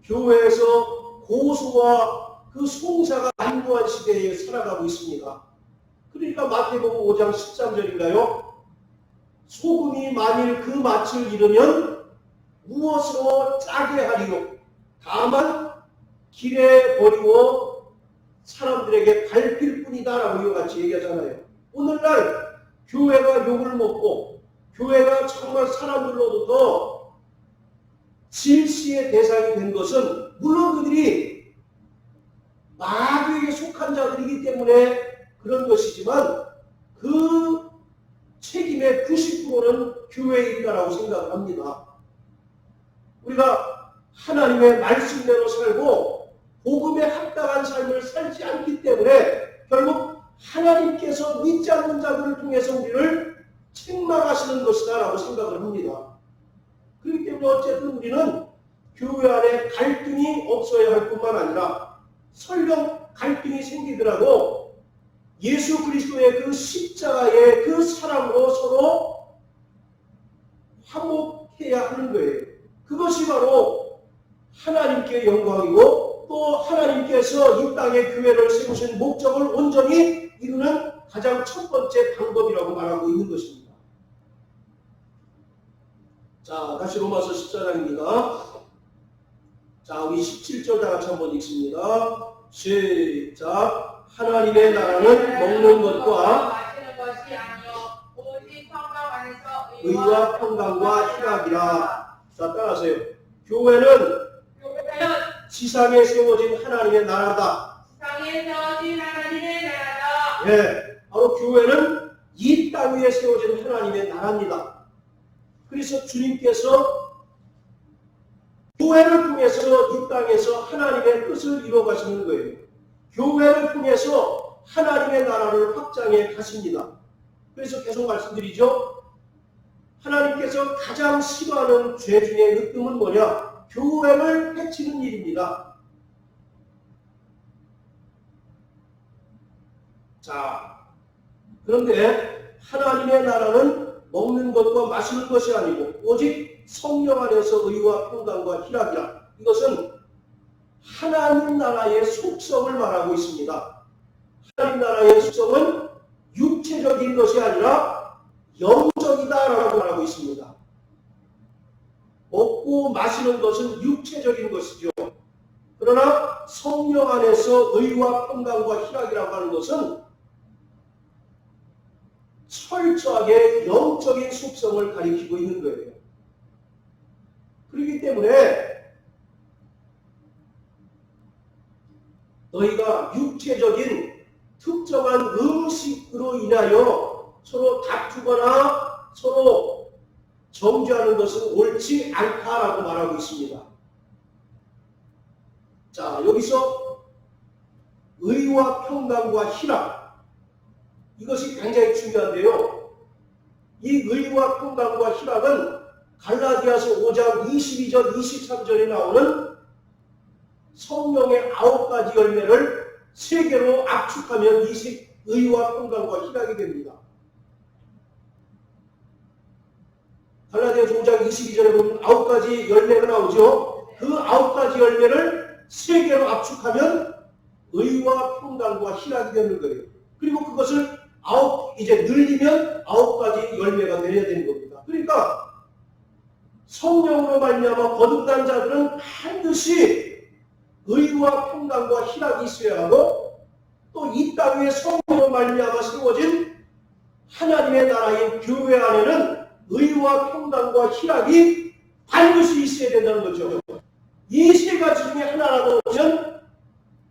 교회에서 고소와 그 송사가 난무한 시대에 살아가고 있습니다. 그러니까 마태복음 5장 13절인가요? 소금이 만일 그 맛을 잃으면 무엇으로 짜게 하리요? 다만 길에 버리고 사람들에게 밟힐 뿐이다 라고 이와 같이 얘기하잖아요. 오늘날 교회가 욕을 먹고 교회가 정말 사람들로부터 질시의 대상이 된 것은 물론 그들이 마귀에게 속한 자들이기 때문에 그런 것이지만 그 책임의 90%는 교회에 있다라고 생각을 합니다. 우리가 하나님의 말씀대로 살고 복음에 합당한 삶을 살지 않기 때문에 결국 하나님께서 믿지 않는 자들을 통해서 우리를 책망하시는 것이다 라고 생각을 합니다. 그렇기 때문에 어쨌든 우리는 교회 안에 갈등이 없어야 할 뿐만 아니라 설령 갈등이 생기더라도 예수 그리스도의 그 십자가의 그 사랑으로 서로 화목해야 하는 거예요. 그것이 바로 하나님께 영광이고 또 하나님께서 이 땅에 교회를 세우신 목적을 온전히 이루는 가장 첫 번째 방법이라고 말하고 있는 것입니다. 자, 다시 로마서 14장입니다. 자, 우리 17절 다 같이 한번 읽습니다. 시작. 하나님의 나라는 먹는 것과 마시는 것이 아니요 오직 성령 안에서 의와 평강과 희락이라. 자, 따라하세요. 교회는 지상에 세워진 하나님의 나라다. 지상에 세워진 하나님의 나라다. 예, 바로 교회는 이 땅 위에 세워진 하나님의 나라입니다. 그래서 주님께서 교회를 통해서 이 땅에서 하나님의 뜻을 이루어가시는 거예요. 교회를 통해서 하나님의 나라를 확장해 가십니다. 그래서 계속 말씀드리죠. 하나님께서 가장 싫어하는 죄 중에 으뜸은 뭐냐? 교회를 해치는 일입니다. 자, 그런데 하나님의 나라는 먹는 것과 마시는 것이 아니고 오직 성령 안에서 의와 평강과 희락이라. 이것은 하나님 나라의 속성을 말하고 있습니다. 하나님 나라의 속성은 육체적인 것이 아니라 영적이다라고 말하고 있습니다. 먹고 마시는 것은 육체적인 것이죠. 그러나 성령 안에서 의와 평강과 희락이라고 하는 것은 철저하게 영적인 속성을 가리키고 있는 거예요. 그렇기 때문에 너희가 육체적인 특정한 음식으로 인하여 서로 다투거나 서로 정죄하는 것은 옳지 않다라고 말하고 있습니다. 자, 여기서 의와 평강과 희락, 이것이 굉장히 중요한데요. 이 의와 평강과 희락은 갈라디아서 5장 22절 23절에 나오는 성령의 9가지 열매를 3개로 압축하면 의와 평강과 희락이 됩니다. 갈라디아서 5장 22절에 보면 9가지 열매가 나오죠. 그 9가지 열매를 3개로 압축하면 의와 평강과 희락이 되는 거예요. 그리고 그것을 이제 늘리면 9가지 열매가 내려야 되는 겁니다. 그러니까 성령으로 말미암아 거듭난 자들은 반드시 의와 평강과 희락이 있어야 하고, 또 이 땅 위에 성령으로 말미암아 세워진 하나님의 나라인 교회 안에는 의와 평강과 희락이 반드시 있어야 된다는 거죠. 이 3가지 중에 하나라도 없으면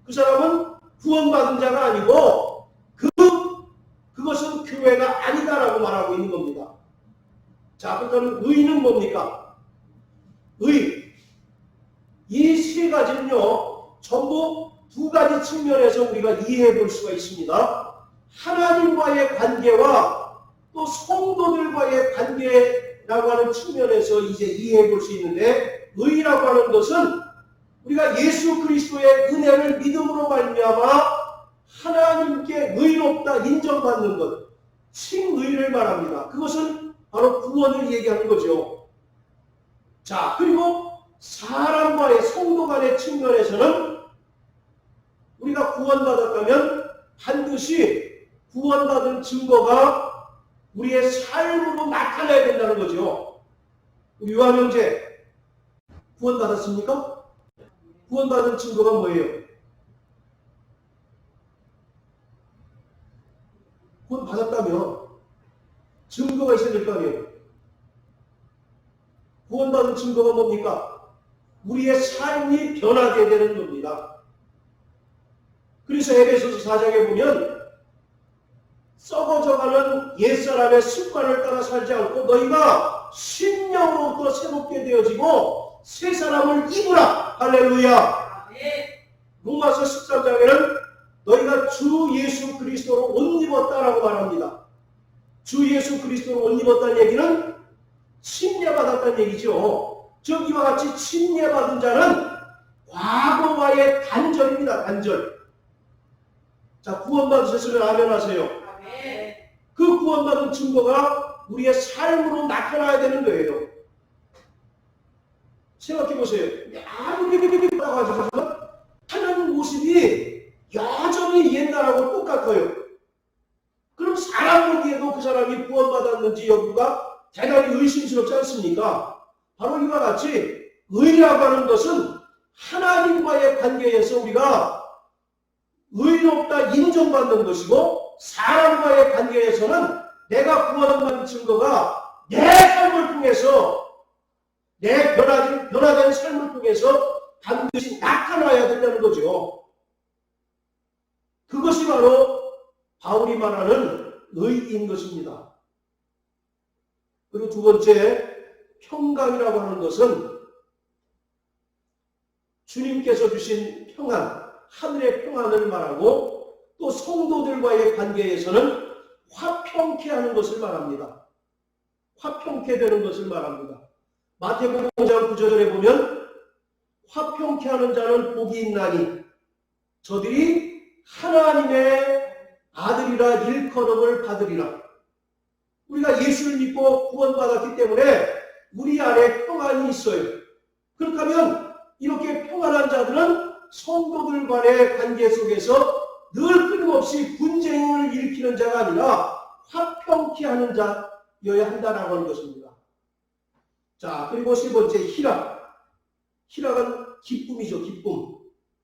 그 사람은 구원받은 자가 아니고 그것은 교회가 아니다라고 말하고 있는 겁니다. 자, 그렇다면 의는 뭡니까? 의. 이 3가지는요, 전부 2가지 측면에서 우리가 이해해 볼 수가 있습니다. 하나님과의 관계와 또 성도들과의 관계라고 하는 측면에서 이제 이해해 볼 수 있는데, 의라고 하는 것은 우리가 예수 그리스도의 은혜를 믿음으로 말미암아 하나님께 의롭다 인정받는 것, 칭의를 말합니다. 그것은 바로 구원을 얘기하는 거죠. 자, 그리고 사람과의 성도 간의 측면에서는 우리가 구원받았다면 반드시 구원받은 증거가 우리의 삶으로 나타나야 된다는 거죠. 우리 요한 형제 구원받았습니까? 구원받은 증거가 뭐예요? 구원받았다면 증거가 있어야 될 거 아니에요. 구원받은 증거가 뭡니까? 우리의 삶이 변하게 되는 겁니다. 그래서 에베소서 4장에 보면 썩어져가는 옛사람의 습관을 따라 살지 않고 너희가 신령으로부터 새롭게 되어지고 새 사람을 입으라. 할렐루야. 로마서 13장에는 너희가 주 예수 그리스도로 옷 입었다라고 말합니다. 주 예수 그리스도로 옷 입었다는 얘기는 침례받았다는 얘기죠. 즉 이와 같이 침례받은 자는 과거와의 단절입니다. 단절. 자, 구원받으셨으면 아멘 하세요. 그 구원받은 증거가 우리의 삶으로 나타나야 되는 거예요. 생각해 보세요. 아무리 따라가지고 하는 모습이 여전히 옛날하고 똑같아요. 그럼 사람 보기에도 그 사람이 구원받았는지 여부가 대단히 의심스럽지 않습니까? 바로 이와 같이 의라고 하는 것은 하나님과의 관계에서 우리가 의롭다 인정받는 것이고, 사람과의 관계에서는 내가 구원받는 증거가 내 삶을 통해서, 내 변화된 삶을 통해서 반드시 나타나야 된다는 거죠. 그것이 바로 바울이 말하는 의인 것입니다. 그리고 두 번째, 평강이라고 하는 것은 주님께서 주신 평안, 하늘의 평안을 말하고 또 성도들과의 관계에서는 화평케 하는 것을 말합니다. 화평케 되는 것을 말합니다. 마태복음 5장 9절에 보면 화평케 하는 자는 복이 있나니 저들이 하나님의 아들이라 일컬음을 받으리라. 우리가 예수를 믿고 구원받았기 때문에 우리 안에 평안이 있어요. 그렇다면 이렇게 평안한 자들은 성도들 간의 관계 속에서 늘 끊임없이 분쟁을 일으키는 자가 아니라 화평케 하는 자여야 한다라고 하는 것입니다. 자, 그리고 세 번째, 희락. 희락은 기쁨이죠, 기쁨.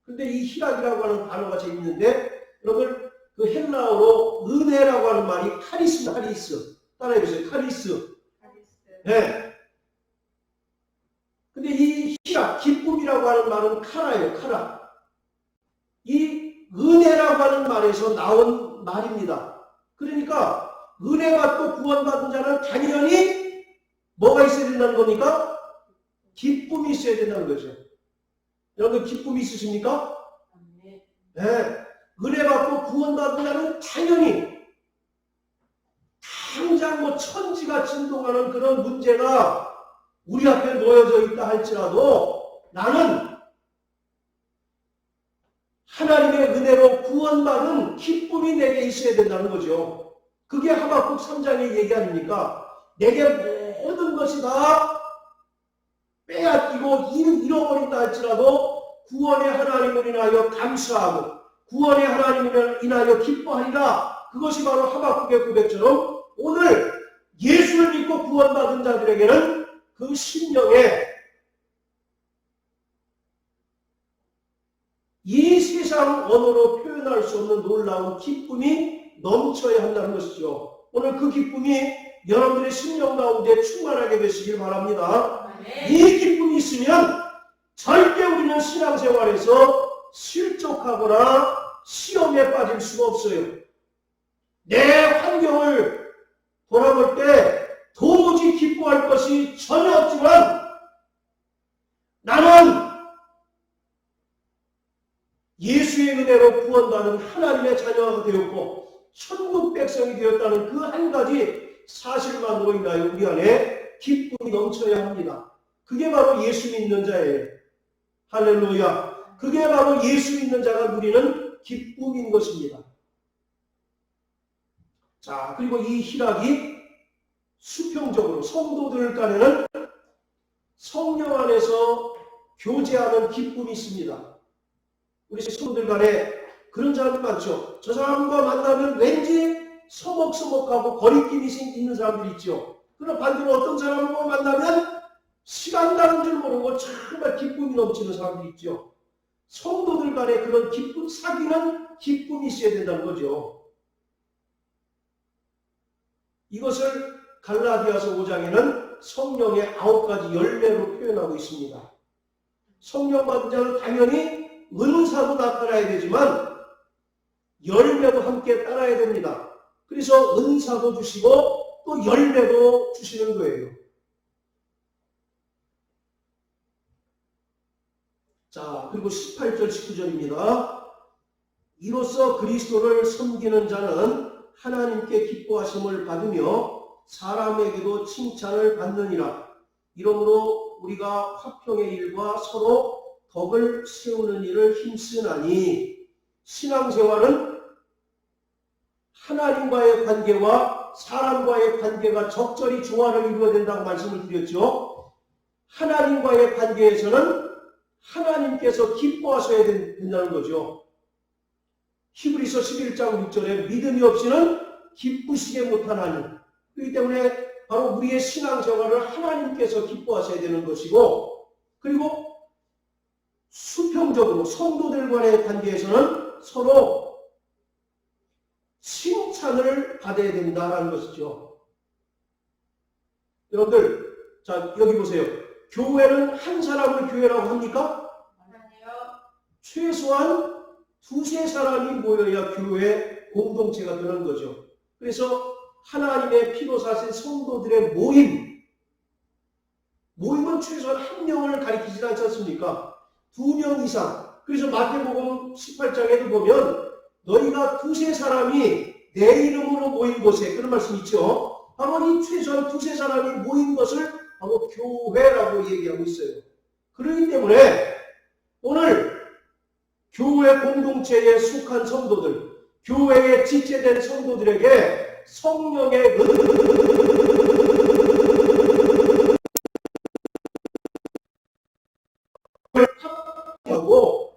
근데 이 희락이라고 하는 단어가 재밌는데, 여러분, 그 헬라어로 은혜라고 하는 말이 카리스입니다, 카리스. 따라해보세요, 카리스. 네. 근데 이 희락, 기쁨이라고 하는 말은 카라예요, 카라. 이 은혜라고 하는 말에서 나온 말입니다. 그러니까 은혜가 또 구원받은 자는 당연히 뭐가 있어야 된다는 겁니까? 기쁨이 있어야 된다는 거죠. 여러분 기쁨이 있으십니까? 네. 은혜 받고 구원받은 자는 당연히 당장 뭐 천지가 진동하는 그런 문제가 우리 앞에 놓여져 있다 할지라도 나는 하나님의 은혜로 구원받은 기쁨이 내게 있어야 된다는 거죠. 그게 하박국 3장의 얘기 아닙니까? 내게 모든 것이 다 빼앗기고 잃어버린다 할지라도 구원의 하나님을 인하여 감사하고 구원의 하나님을 인하여 기뻐하리라. 그것이 바로 하박국의 고백처럼 오늘 예수를 믿고 구원받은 자들에게는 그 심령에 이 세상 언어로 표현할 수 없는 놀라운 기쁨이 넘쳐야 한다는 것이죠. 오늘 그 기쁨이 여러분들의 심령 가운데 충만하게 되시길 바랍니다. 이 기쁨이 있으면 절대 우리는 신앙생활에서 실족하거나 시험에 빠질 수가 없어요. 내 환경을 돌아볼 때 도무지 기뻐할 것이 전혀 없지만 나는 예수의 은혜로 구원받은 하나님의 자녀가 되었고 천국 백성이 되었다는 그 한 가지 사실만으로 인하여 우리 안에 기쁨이 넘쳐야 합니다. 그게 바로 예수 믿는 자예요. 할렐루야. 그게 바로 예수 믿는 자가 누리는 기쁨인 것입니다. 자, 그리고 이 희락이 수평적으로 성도들 간에는 성령 안에서 교제하는 기쁨이 있습니다. 우리 성도들 간에 그런 사람들 많죠. 저 사람과 만나면 왠지 서먹서먹하고 거리낌이 있는 사람들이 있죠. 그러나 반대로 어떤 사람과 만나면 시간 가는 줄 모르고 정말 기쁨이 넘치는 사람들이 있죠. 성도들 간에 그런 기쁨, 사귀는 기쁨이 있어야 된다는 거죠. 이것을 갈라디아서 5장에는 성령의 9가지 열매로 표현하고 있습니다. 성령 받은 자는 당연히 은사도 나타나야 되지만 열매도 함께 따라야 됩니다. 그래서 은사도 주시고 또 열매도 주시는 거예요. 자, 그리고 18절 19절입니다. 이로써 그리스도를 섬기는 자는 하나님께 기뻐하심을 받으며 사람에게도 칭찬을 받느니라. 이러므로 우리가 화평의 일과 서로 덕을 세우는 일을 힘쓰나니 신앙생활은 하나님과의 관계와 사람과의 관계가 적절히 조화를 이루어야 된다고 말씀을 드렸죠. 하나님과의 관계에서는 하나님께서 기뻐하셔야 된다는 거죠. 히브리서 11장 6절에 믿음이 없이는 기쁘시게 못하나니 그렇기 때문에 바로 우리의 신앙생활을 하나님께서 기뻐하셔야 되는 것이고 그리고 수평적으로 성도들 간의 관계에서는 서로 칭찬을 받아야 된다는 것이죠. 여러분들, 자, 여기 보세요. 교회는 한 사람을 교회라고 합니까? 아니요. 최소한 두세 사람이 모여야 교회 공동체가 되는 거죠. 그래서 하나님의 피로 사신 성도들의 모임은 최소한 한 명을 가리키지 않지 않습니까? 2명 이상. 그래서 마태복음 18장에도 보면 너희가 두세 사람이 내 이름으로 모인 곳에, 그런 말씀 있죠. 바로 이 최소한 두세 사람이 모인 것을 바로 교회라고 얘기하고 있어요. 그렇기 때문에 오늘 교회 공동체에 속한 성도들, 교회에 지체된 성도들에게 성령의 하고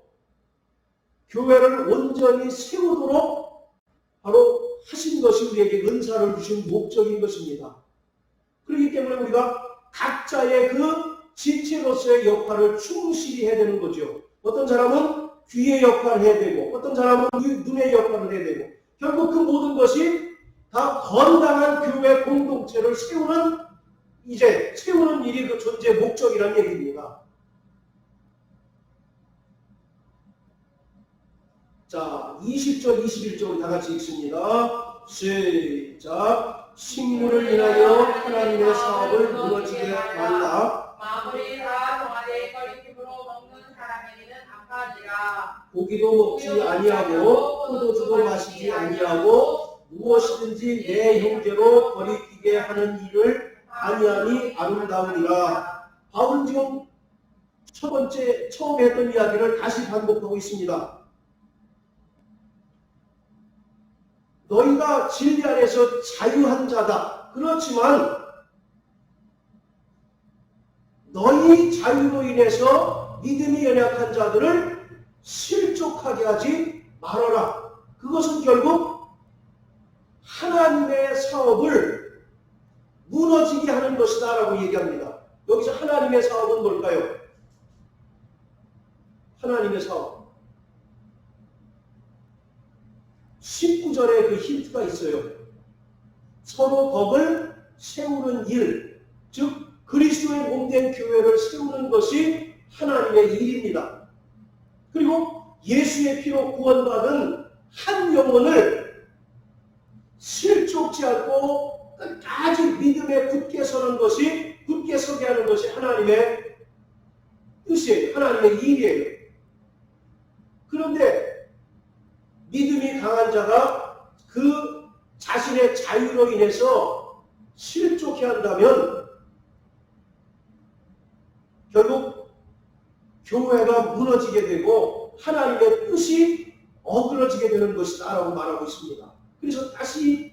교회를 온전히 세우도록 바로 하신 것이 우리에게 은사를 주신 목적인 것입니다. 그렇기 때문에 우리가 각자의 그 지체로서의 역할을 충실히 해야 되는 거죠. 어떤 사람은 귀의 역할을 해야 되고, 어떤 사람은 눈의 역할을 해야 되고, 결국 그 모든 것이 다 건강한 교회 공동체를 세우는 일이 그 존재의 목적이라는 얘기입니다. 자, 20절, 21절 다 같이 읽습니다. 시작. 식물을 인하여 하나님의 사업을 무너지게 말라. 마무리 다 동아리에 거리낌으로 먹는 사람에게는 악하니라. 고기도 먹지 아니하고 포도주도 마시지 아니하고 무엇이든지 내 형제로 거리끼게 하는 일을 아니하니 아름다우니라. 바울은 지금 처음 했던 이야기를 다시 반복하고 있습니다. 너희가 진리 안에서 자유한 자다. 그렇지만 너희 자유로 인해서 믿음이 연약한 자들을 실족하게 하지 말아라. 그것은 결국 하나님의 사업을 무너지게 하는 것이다 라고 얘기합니다. 여기서 하나님의 사업은 뭘까요? 하나님의 사업. 19절에 그 힌트가 있어요. 서로 덕을 세우는 일, 즉 그리스도의 몸된 교회를 세우는 것이 하나님의 일입니다. 그리고 예수의 피로 구원받은 한 영혼을 실족지 않고 끝까지 믿음에 굳게 서게 하는 것이 하나님의 뜻이에요. 하나님의 일이에요. 그런데 믿음이 강한 자가 그 자신의 자유로 인해서 실족해 한다면 결국 교회가 무너지게 되고 하나님의 뜻이 어그러지게 되는 것이다 라고 말하고 있습니다. 그래서 다시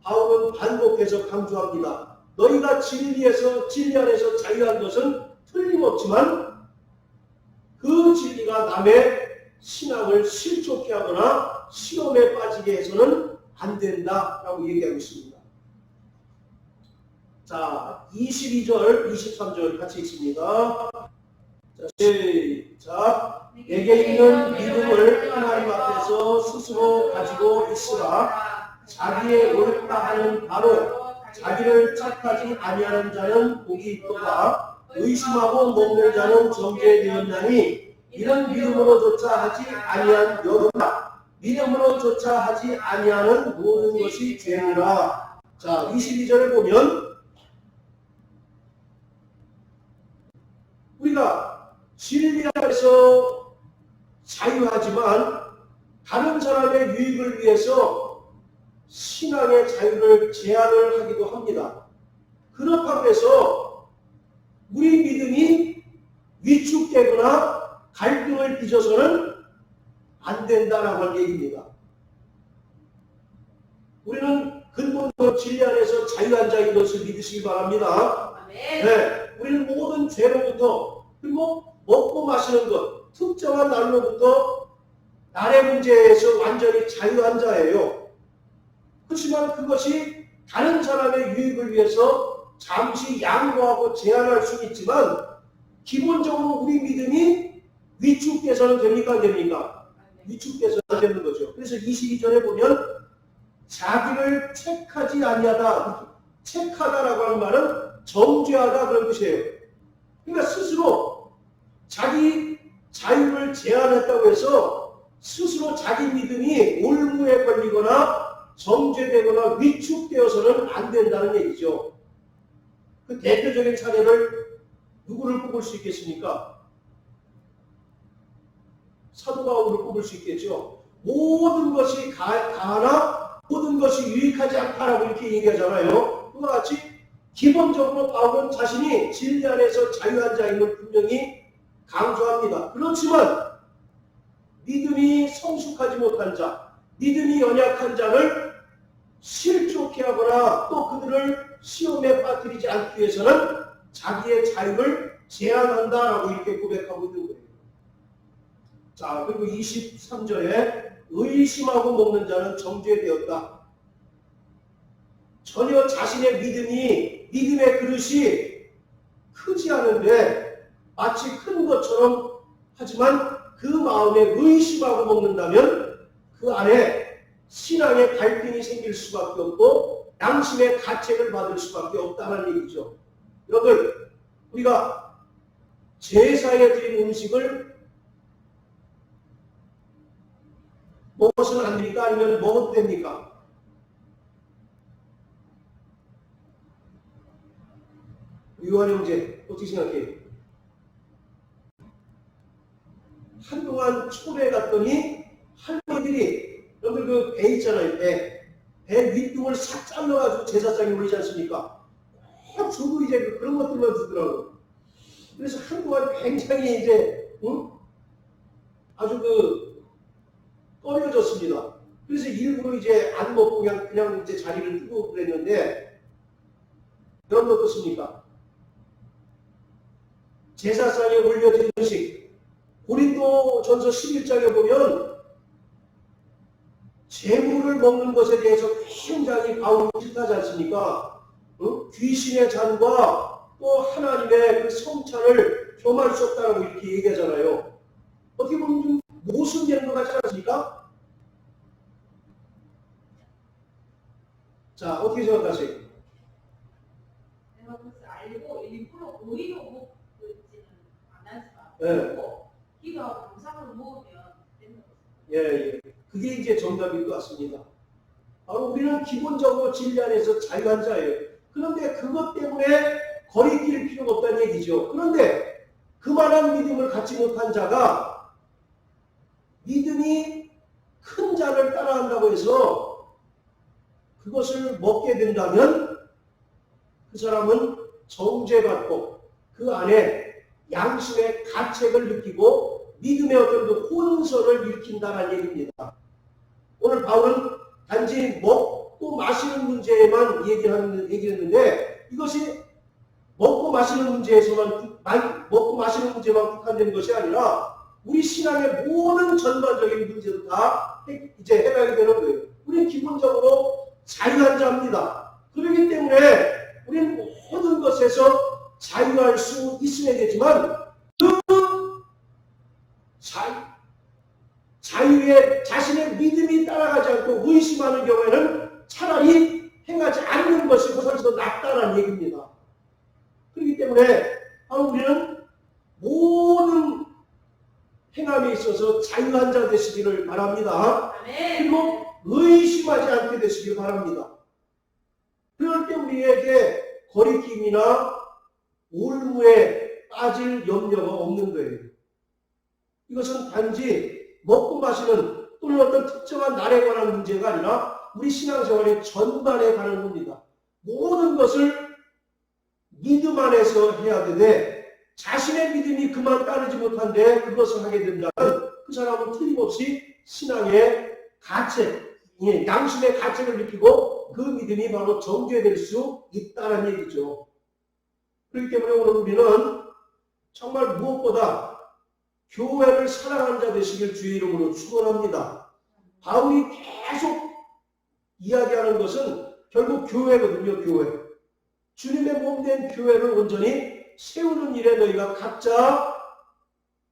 바울은 반복해서 강조합니다. 너희가 진리 안에서 자유한 것은 틀림없지만 그 진리가 남의 신앙을 실족해 하거나 시험에 빠지게 해서는 안 된다라고 얘기하고 있습니다. 자, 22절, 23절 같이 읽습니다. 자, 시작. 내게 있는 믿음을 하나님 앞에서 스스로 가지고 있으라. 자기의 옳다 하는 바로 자기를 착하지 아니하는 자는 복이 있도다. 의심하고 먹는 자는 정죄되었나니 이런 믿음으로조차 하지 아니한 여러나 믿음으로조차 하지 아니하는 모든 것이 죄니라. 자, 22절에 보면 우리가 진리 안에서 자유하지만 다른 사람의 유익을 위해서 신앙의 자유를 제한을 하기도 합니다. 그렇다고 해서 우리 믿음이 위축되거나 갈등을 빚어서는 안 된다라고 하는 얘기입니다. 우리는 근본적으로 진리 안에서 자유한 자인 것을 믿으시기 바랍니다. 네, 우리는 모든 죄로부터 그리고 먹고 마시는 것, 특정한 날로부터 날의 문제에서 완전히 자유한 자예요. 그렇지만 그것이 다른 사람의 유익을 위해서 잠시 양보하고 제한할 수는 있지만 기본적으로 우리 믿음이 위축돼서는 됩니까? 안 됩니까? 위축돼서는 안 되는 거죠. 그래서 22절에 보면 자기를 택하지 아니하다. 책하다라고 하는 말은 정죄하다 그런 뜻이에요. 그러니까 스스로 자기 자유를 제한했다고 해서 스스로 자기 믿음이 올무에 걸리거나 정죄되거나 위축되어서는 안 된다는 얘기죠. 그 대표적인 사례를 누구를 꼽을 수 있겠습니까? 사도 바울을 꼽을 수 있겠죠. 모든 것이 가하나 모든 것이 유익하지 않다라고 이렇게 얘기하잖아요. 그와 같이 기본적으로 바울은 자신이 진리 안에서 자유한 자임을 분명히 강조합니다. 그렇지만 믿음이 성숙하지 못한 자, 믿음이 연약한 자를 실족해 하거나 또 그들을 시험에 빠뜨리지 않기 위해서는 자기의 자유를 제한한다라고 이렇게 고백하고 있는 거예요. 자, 그리고 23절에 의심하고 먹는 자는 정죄되었다. 전혀 자신의 믿음의 그릇이 크지 않은데 마치 큰 것처럼 하지만 그 마음에 의심하고 먹는다면 그 안에 신앙의 갈등이 생길 수밖에 없고 양심의 가책을 받을 수밖에 없다는 얘기죠. 여러분, 우리가 제사에 드린 음식을 먹어서는 안 됩니까? 아니면 먹어도 됩니까? 유한 형제, 어떻게 생각해요? 한동안 초대에 갔더니 할머니들이 여러분들 그 배 있잖아요. 배 윗둥을 싹 잘라가지고 제사장에 올리지 않습니까? 꼭 주고 이제 그런 것들만 주더라고요. 그래서 한동안 굉장히 이제 아주 꺼려졌습니다. 그래서 일부러 이제 안 먹고 그냥 이제 자리를 뜨고 그랬는데 여러분 어떻습니까? 제사상에 올려진 음식 고린도전서 11장에 보면 재물을 먹는 것에 대해서 굉장히 바울이 질타하지 않습니까? 귀신의 잔과 또 하나님의 그 성찬을 겸할 수 없다고 이렇게 얘기하잖아요. 어떻게 보면 좀 모순되는 것 같지 않습니까? 자, 어떻게 생각하세요? 내가 그것을 알고 일부러 의의로 먹지는 않았지만 네. 기도하고 감사하고 먹으면 되는 거죠. 예. 그게 이제 정답일 것 같습니다. 바로 우리는 기본적으로 진리 안에서 자유한 자예요. 그런데 그것 때문에 거리낄 필요가 없다는 얘기죠. 그런데 그만한 믿음을 갖지 못한 자가 믿음이 큰 자를 따라한다고 해서 그것을 먹게 된다면 그 사람은 정죄받고 그 안에 양심의 가책을 느끼고 믿음의 어떤 그 혼선을 일으킨다는 얘기입니다. 오늘 바울은 단지 먹고 마시는 문제에만 얘기했는데 이것이 먹고 마시는 문제에만 국한된 것이 아니라 우리 신앙의 모든 전반적인 문제도 다 이제 해당이 되는 거예요. 우리는 기본적으로 자유한 자입니다. 그렇기 때문에 우리는 모든 것에서 자유할 수 있어야 되지만 그 자유에 자신의 믿음이 따라가지 않고 의심하는 경우에는 차라리 행하지 않는 것이 훨씬 더 낫다는 얘기입니다. 그렇기 때문에 우리는 모든 행함에 있어서 자유한 자 되시기를 바랍니다. 그리고 의심하지 않게 되시길 바랍니다. 그럴 때 우리에게 거리낌이나 올무에 빠질 염려가 없는 거예요. 이것은 단지 먹고 마시는 또는 어떤 특정한 날에 관한 문제가 아니라 우리 신앙생활의 전반에 관한 겁니다. 모든 것을 믿음 안에서 해야 되되 자신의 믿음이 그만 따르지 못한데 그것을 하게 된다면 그 사람은 틀림없이 신앙의 가책, 양심의 가책을 느끼고 그 믿음이 바로 정죄될 수 있다는 얘기죠. 그렇기 때문에 오늘 우리는 정말 무엇보다 교회를 사랑하는 자 되시길 주의 이름으로 축원합니다. 바울이 계속 이야기하는 것은 결국 교회거든요. 교회. 주님의 몸된 교회를 온전히 세우는 일에 너희가 각자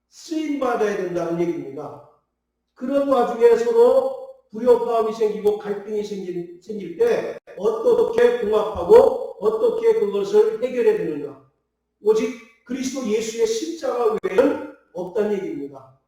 쓰임받아야 된다는 얘기입니다. 그런 와중에 서로 불협화음이 생기고 갈등이 생길 때 어떻게 봉합하고 어떻게 그것을 해결해야 되느냐? 오직 그리스도 예수의 십자가 외에는 없다는 얘기입니다.